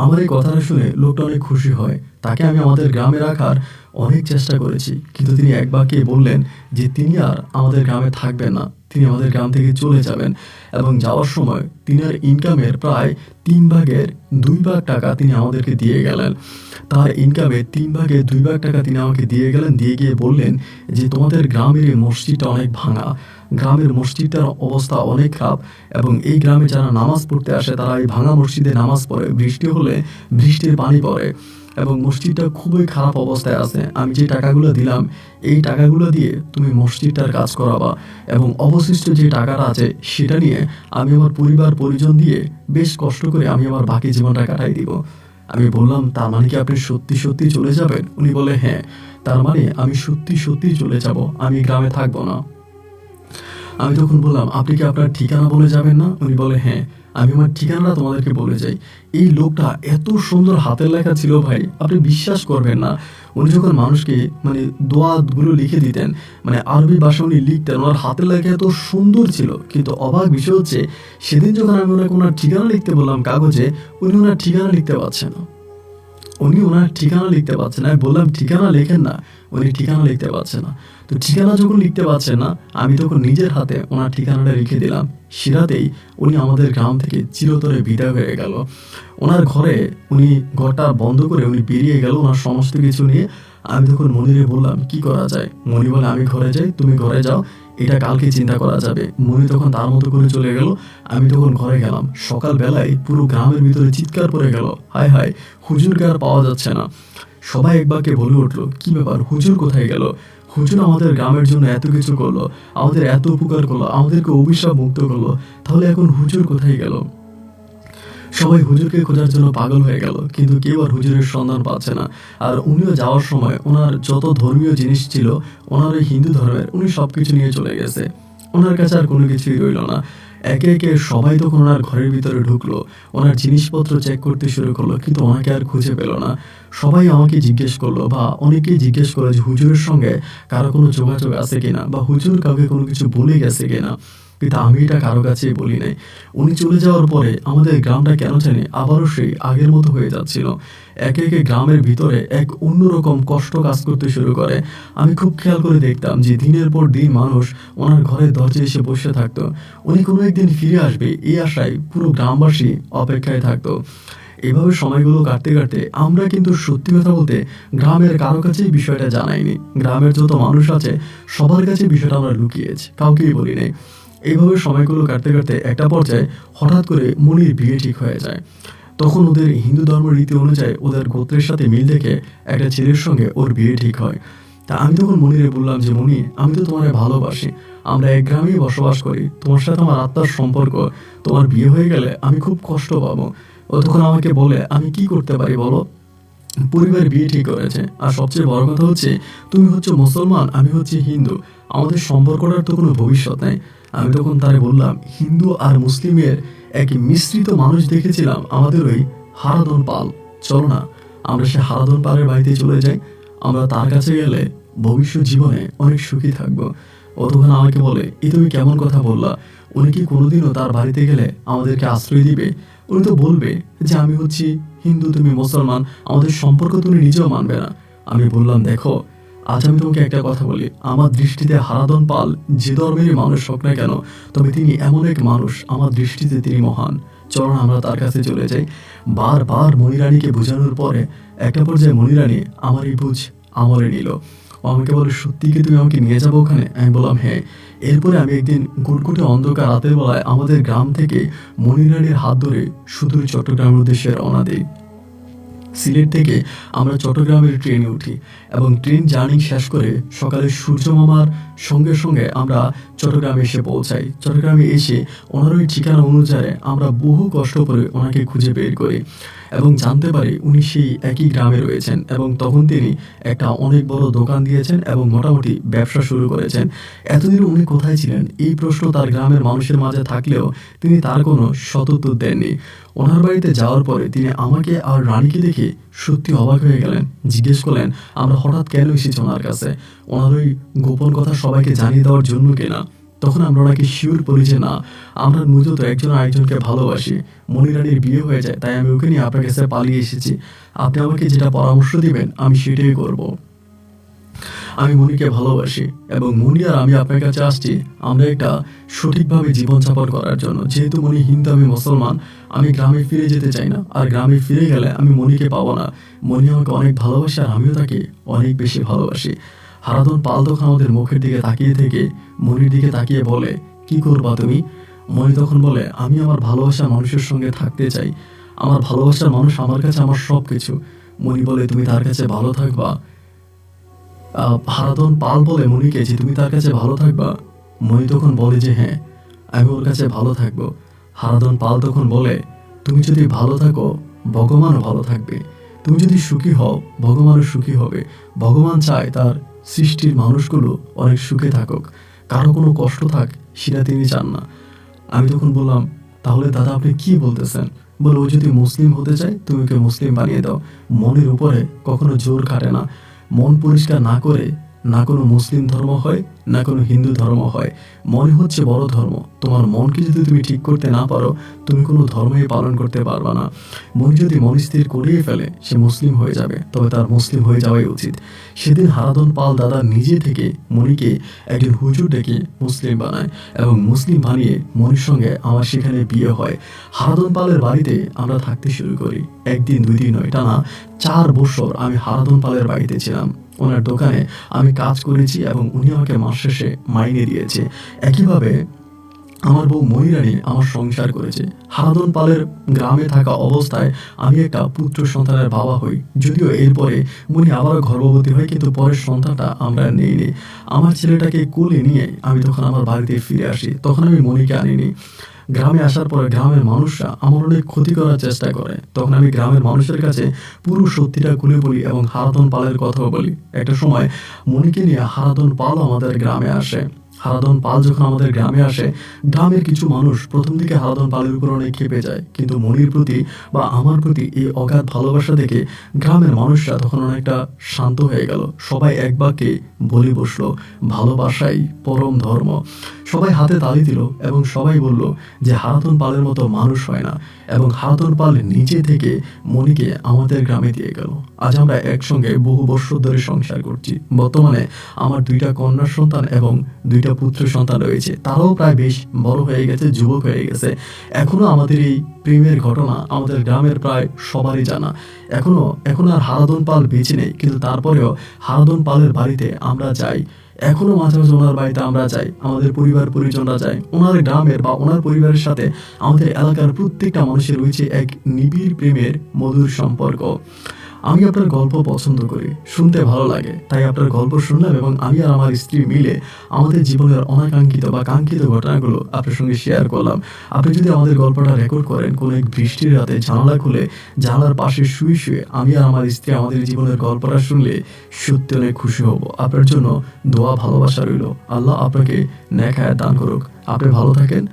আমার এই কথাটা শুনে লোকটা অনেক খুশি হয়। তাকে আমি আমাদের গ্রামে রাখার অনেক চেষ্টা করেছি, কিন্তু তিনি এক বাক্যে বললেন যে তিনি আর আমাদের গ্রামে থাকবেন না, তিনি আমাদের গ্রাম থেকে চলে যাবেন। এবং যাওয়ার সময় তিনার ইনকামের প্রায় 3/2 টাকা তিনি আমাদেরকে দিয়ে গেলেন। তার ইনকামের 3/2 টাকা তিনি আমাকে দিয়ে গেলেন। দিয়ে গিয়ে বললেন যে তোমাদের গ্রামের এই মসজিদটা অনেক ভাঙা, গ্রামের মসজিদটার অবস্থা অনেক খারাপ এবং এই গ্রামে যারা নামাজ পড়তে আসে তারা এই ভাঙা মসজিদে নামাজ পড়ে, বৃষ্টি হলে বৃষ্টির পানি পড়ে এবং মসজিদটা খুবই খারাপ অবস্থায় আছে। আমি যে টাকাগুলো দিলাম এই টাকাগুলো দিয়ে তুমি মসজিদটার কাজ করাবা এবং অবশিষ্ট যে টাকাটা আছে সেটা নিয়ে আমি আমার পরিবার পরিজন দিয়ে বেশ কষ্ট করে আমি আমার বাকি জীবনটা কাটাই দিব। আমি বললাম, তার মানে কি আপনি সত্যি সত্যি চলে যাবেন? উনি বলে, হ্যাঁ, তার মানে আমি সত্যি সত্যি চলে যাব, আমি গ্রামে থাকবো না। আমি তখন বললাম, আপনি কি আপনার ঠিকানা বলে যাবেন না? উনি বলে, হ্যাঁ, আমি আমার ঠিকানাটা তোমাদেরকে বলে যাই। এই লোকটা এত সুন্দর হাতের লেখা ছিল ভাই, আপনি বিশ্বাস করবেন না। উনি যখন মানুষকে মানে দোয়াগুলো লিখে দিতেন, মানে আরবি ভাষা উনি লিখতেন, ওনার হাতের লেখা এত সুন্দর ছিল। কিন্তু অবাক বিষয় হচ্ছে, সেদিন যখন আমি ওনাকে ওনার ঠিকানা লিখতে বললাম কাগজে, উনি ওনার ঠিকানা লিখতে পারছেন না। আমি বললাম, ঠিকানা লেখেন না। উনি ঠিকানা লিখতে পারছে না। তো ঠিকানা যখন লিখতে পারছে না, আমি তখন নিজের হাতে ওনার ঠিকানাটা লিখে দিলাম। সেরাতেই উনি আমাদের গ্রাম থেকে চিরতরে বিদায় হয়ে গেল। ওনার ঘরে উনি ঘরটা বন্ধ করে উনি বেরিয়ে গেল ওনার সমস্ত কিছু নিয়ে। আমি তখন মনিরে বললাম, কি করা যায়? মনি বলে, আমি ঘরে যাই, তুমি ঘরে যাও, এটা কালকে চিন্তা করা যাবে। মনি তখন তার মতো করে চলে গেল। আমি তখন ঘরে গেলাম। সকালবেলায় পুরো গ্রামের ভিতরে চিৎকার পড়ে গেল, হায় হায়, হুজুরকে আর পাওয়া যাচ্ছে না। সবাই একবারকে বলে উঠলো, কি ব্যাপার, হুজুর কোথায় গেল? হুজুর আমাদের গ্রামের জন্য এত কিছু করলো, আমাদের এত উপকার করলো, আমাদেরকে অভিশাপ মুক্ত করলো, তাহলে এখন হুজুর কোথায় গেল? সবাই হুজুরকে খোঁজার জন্য পাগল হয়ে গেল, কিন্তু কেউ আর হুজুরের সন্ধান পাচ্ছে না। আর উনিও যাওয়ার সময় ওনার যত ধর্মীয় জিনিস ছিল, ওনার ওই হিন্দু ধর্মের, উনি সবকিছু নিয়ে চলে গেছে। ওনার কাছে আর কোনো কিছুই রইল না। একে একে সবাই তখন ওনার ঘরের ভিতরে ঢুকলো, ওনার জিনিসপত্র চেক করতে শুরু করলো, কিন্তু ওনাকে আর খুঁজে পেল না। সবাই আমাকে জিজ্ঞেস করলো, বা অনেকেই জিজ্ঞেস করলো যে হুজুরের সঙ্গে কারো কোনো যোগাযোগ আছে কিনা, বা হুজুর কাউকে কোনো কিছু বলে গেছে কিনা। কিন্তু আমি এটা কারো কাছেই বলি নাই। উনি চলে যাওয়ার পরে আমাদের গ্রামটা কেন জানি আবারও সেই আগের মতো হয়ে যাচ্ছিল। একে একে গ্রামের ভিতরে এক অন্যরকম কষ্ট কাজ করতে শুরু করে। আমি খুব খেয়াল করে দেখতাম যে দিনের পর দিন মানুষ ওনার ঘরের দরজায় এসে বসে থাকতো। উনি কোনো একদিন ফিরে আসবে এই আশায় পুরো গ্রামবাসী অপেক্ষায় থাকতো। এভাবে সময়গুলো কাটতে কাটতে আমরা কিন্তু সত্যি কথা বলতে গ্রামের কারো কাছেই বিষয়টা জানাইনি। গ্রামের যত মানুষ আছে সবার কাছে বিষয়টা আমরা লুকিয়েছি, কাউকেই বলি নাই। এইভাবে সময়গুলো কাটতে কাটতে একটা পর্যায়ে হঠাৎ করে মনির বিয়ে ঠিক হয়ে যায়। তখন ওদের হিন্দু ধর্ম রীতি অনুযায়ী ওদের গোত্রের সাথে মিল দেখে একটা ছেলের সঙ্গে ওর বিয়ে ঠিক হয়। তা আমি তখন মনিরে বললাম যে, মনি, আমি তো তোমার ভালোবাসি, আমরা এক গ্রামেই বসবাস করি, তোমার সাথে আমার আত্মার সম্পর্ক, তোমার বিয়ে হয়ে গেলে আমি খুব কষ্ট পাবো। ও তখন আমাকে বলে, আমি কি করতে পারি বলো? পরিবার বিয়ে ঠিক করেছে, আর সবচেয়ে বড় কথা হচ্ছে তুমি হচ্ছে মুসলমান, আমি হচ্ছে হিন্দু, আমাদের সম্পর্কটার তো কোনো ভবিষ্যৎ নেই। আমি তখন তারে বললাম, হিন্দু আর মুসলিমের এক মিশ্রিত মানুষ দেখেছিলাম আমাদের ওই হারাধন পাল, চলো না আমরা সে হারাধন পালের বাড়িতে চলে যাই, আমরা তার কাছে গেলে ভবিষ্যৎ জীবনে অনেক সুখী থাকবো। ও তখন আমাকে বলে, এই তুমি কেমন কথা বললা? উনি কি কোনোদিনও তার বাড়িতে গেলে আমাদেরকে আশ্রয় দিবে? উনি তো বলবে যে আমি হচ্ছি হিন্দু, তুমি মুসলমান, আমাদের সম্পর্ক তুমি নিজেও মানবে না। আমি বললাম, দেখো, আজ আমি তোমাকে একটা কথা বলি, আমার দৃষ্টিতে হারাধন পাল যে ধর্মেরই মানুষ হোক না কেন, তবে তিনি এমন এক মানুষ, আমার দৃষ্টিতে তিনি মহান, চলো না আমরা তার কাছে চলে যাই। বারবার মনিরানীকে বোঝানোর পরে একটা পর্যায়ে মনিরানী আমার এই বুঝ আমলে নিল। ও আমাকে বলে, সত্যি কি তুমি আমাকে নিয়ে যাবো ওখানে? আমি বললাম, হ্যাঁ। এরপরে আমি একদিন গুটগুটে অন্ধকার রাতের বেলায় আমাদের গ্রাম থেকে মনিরানীর হাত ধরে সুদূর চট্টগ্রামের উদ্দেশ্যে রওনা দিই। সিলেট থেকে আমরা চট্টগ্রামের ট্রেনে উঠি এবং ট্রেন জার্নি শেষ করে সকালে সূর্য মামার সঙ্গে সঙ্গে আমরা চট্টগ্রামে এসে পৌঁছাই। চট্টগ্রামে এসে ওনার ওই ঠিকানা অনুযায়ী আমরা বহু কষ্ট করে ওনাকে খুঁজে বের করি এবং জানতে পারি উনি সেই একই গ্রামে রয়েছেন এবং তখন তিনি একটা অনেক বড় দোকান দিয়েছেন এবং মোটামুটি ব্যবসা শুরু করেছেন। এতদিন উনি কোথায় ছিলেন এই প্রশ্ন তার গ্রামের মানুষের মাঝে থাকলেও তিনি তার কোনো সদুত্তর দেননি। ওনার বাড়িতে যাওয়ার পরে তিনি আমাকে আর রানীকে দেখে সত্যি অবাক হয়ে গেলেন। জিজ্ঞেস করলেন, আমরা হঠাৎ কেন এসেছি ওনার কাছে? ওনার ওই গোপন কথা সবাইকে জানিয়ে দেওয়ার জন্য কিনা? তখন আমরা ওনাকে শিওর বলি যে না, আমরা মূলত একজন আরেকজনকে ভালোবাসি, মনিরানীর বিয়ে হয়ে যায় তাই আমি ওকে নিয়ে আপনার কাছে পালিয়ে এসেছি, আপনি আমাকে যেটা পরামর্শ দিবেন আমি সেটাই করব। আমি মনিকে ভালোবাসি এবং মনি আর আমি আপনার কাছে আসছি আমরা একটা সঠিকভাবে জীবনযাপন করার জন্য। যেহেতু মনি হিন্দু, আমি মুসলমান, আমি গ্রামে ফিরে যেতে চাই না, আর গ্রামে ফিরে গেলে আমি মনিকে পাবো না। মনি আমাকে অনেক ভালোবাসে আর আমিও তাকে অনেক বেশি ভালোবাসি। হারাধন পাল তখন আমাদের মুখের দিকে তাকিয়ে থেকে মনির দিকে তাকিয়ে বলে, কি করবা তুমি? মনি তখন বলে, আমি আমার ভালোবাসার মানুষের সঙ্গে থাকতে চাই। আমার ভালোবাসার মানুষ আমার কাছে আমার সব কিছু। মনি বলে, তুমি তার কাছে ভালো থাকবা? হারাধন পাল বলে মনিকে যে তুমি তার কাছে ভালো থাকবা? মনি তখন বলে যে হ্যাঁ, আমি ওর কাছে ভালো থাকবো। হারাধন পাল তখন বলে, তুমি যদি ভালো থাকো ভগবানও ভালো থাকবে, তুমি যদি সুখী হও ভগবানও সুখী হবে। ভগবান চায় তার সৃষ্টির মানুষগুলো অনেক সুখে থাকুক, কারো কোনো কষ্ট থাক সেটা তিনি চান না। আমি তখন বললাম, তাহলে দাদা আপনি কি বলতেছেন? বলে, ও যদি মুসলিম হতে চায় তুমি ওকে মুসলিম বানিয়ে দাও। মনের উপরে কখনো জোর খাটে না। মন পরিষ্কার না করে না কোনো মুসলিম ধর্ম হয় না কোনো হিন্দু ধর্ম হয়। মন হচ্ছে বড় ধর্ম। তোমার মনকে যদি তুমি ঠিক করতে না পারো তুমি কোনো ধর্মই পালন করতে পারবা না। মন যদি মন স্থির করিয়ে ফেলে সে মুসলিম হয়ে যাবে, তবে তার মুসলিম হয়ে যাওয়াই উচিত। সেদিন হারাধন পাল দাদা নিজে থেকে মনিকে একজন হুজুর ডেকে মুসলিম বানায় এবং মুসলিম বানিয়ে মনির সঙ্গে আমার সেখানে বিয়ে হয়। হারাধন পালের বাড়িতে আমরা থাকতে শুরু করি। একদিন দুই দিন নয়, টানা 4 বছর আমি হারাধন পালের বাড়িতে ছিলাম। ওনার দোকানে আমি কাজ করেছি এবং উনি আমাকে মাস শেষে মাইনে দিয়েছে। একইভাবে আমার বউ মনিরানী আমার সংসার করেছে। হারাধন পালের গ্রামে থাকা অবস্থায় আমি একটা পুত্র সন্তানের বাবা হই। যদিও এরপরে মনি আবারও গর্ভবতী হয়, কিন্তু পরের সন্তানটা আমরা নেইনি। আমার ছেলেটাকে কোলে নিয়ে আমি তখন আমার বাড়িতে ফিরে আসি। তখন আমি মনিকে আনিনি। গ্রামে আসার পরে গ্রামের মানুষরা আমার অনেক ক্ষতি করার চেষ্টা করে। তখন আমি গ্রামের মানুষের কাছে পুরো সত্যিটা খুলে বলি এবং হারাধন পালের কথাও বলি। একটা সময় মনিকে নিয়ে হারাধন পালও আমাদের গ্রামে আসে। হারাধন পাল যখন আমাদের গ্রামে আসে, গ্রামের কিছু মানুষ প্রথম দিকে হারাধন পালের উপর অনেক খেপে যায়, কিন্তু মনির প্রতি বা আমার প্রতি এই অগাধ ভালোবাসা দেখে গ্রামের মানুষরা তখন অনেকটা শান্ত হয়ে গেল। সবাই এক বাক্যে বলে বসলো, ভালোবাসাই পরম ধর্ম। সবাই হাতে তালি দিল এবং সবাই বলল যে হারাধন পালের মতো মানুষ হয় না, এবং হারাধন পাল নিজে থেকে মনিকে আমাদের গ্রামে দিয়ে গেল। আজ আমরা একসঙ্গে বহু বছর ধরে সংসার করছি। বর্তমানে আমার 2টা কন্যা সন্তান এবং 2টা পুত্র সন্তান রয়েছে। তারাও প্রায় বেশ বড় হয়ে গেছে, যুবক হয়ে গেছে। এখনো আমাদের এই প্রেমের ঘটনা আমাদের গ্রামের প্রায় সবারই জানা। এখনো আর হারাধন পাল বেঁচে নেই, কিন্তু তারপরেও হারাধন পালের বাড়িতে আমরা যাই। এখনো মাঝে মাঝে ওনার বাড়িতে আমরা যাই, আমাদের পরিবার পরিজনরা যায়। ওনার গ্রামের বা ওনার পরিবারের সাথে আমাদের এলাকার প্রত্যেকটা মানুষের রয়েছে এক নিবিড় প্রেমের মধুর সম্পর্ক। আমি আপনার গল্প পছন্দ করি, শুনতে ভালো লাগে, তাই আপনার গল্প শুনলাম এবং আমি আর আমার স্ত্রী মিলে আমাদের জীবনের অনাকাঙ্ক্ষিত বা কাঙ্ক্ষিত ঘটনাগুলো আপনার সঙ্গে শেয়ার করলাম। আপনি যদি আমাদের গল্পটা রেকর্ড করেন কোনো এক বৃষ্টির রাতে জানালা খুলে জানালার পাশে শুয়ে শুয়ে আমি আর আমার স্ত্রী আমাদের জীবনের গল্পটা শুনলে সত্যি অনেক খুশি হব। আপনার জন্য দোয়া ভালোবাসা রইল। আল্লাহ আপনাকে নেক হায়াত দান করুক। আপনি ভালো থাকেন,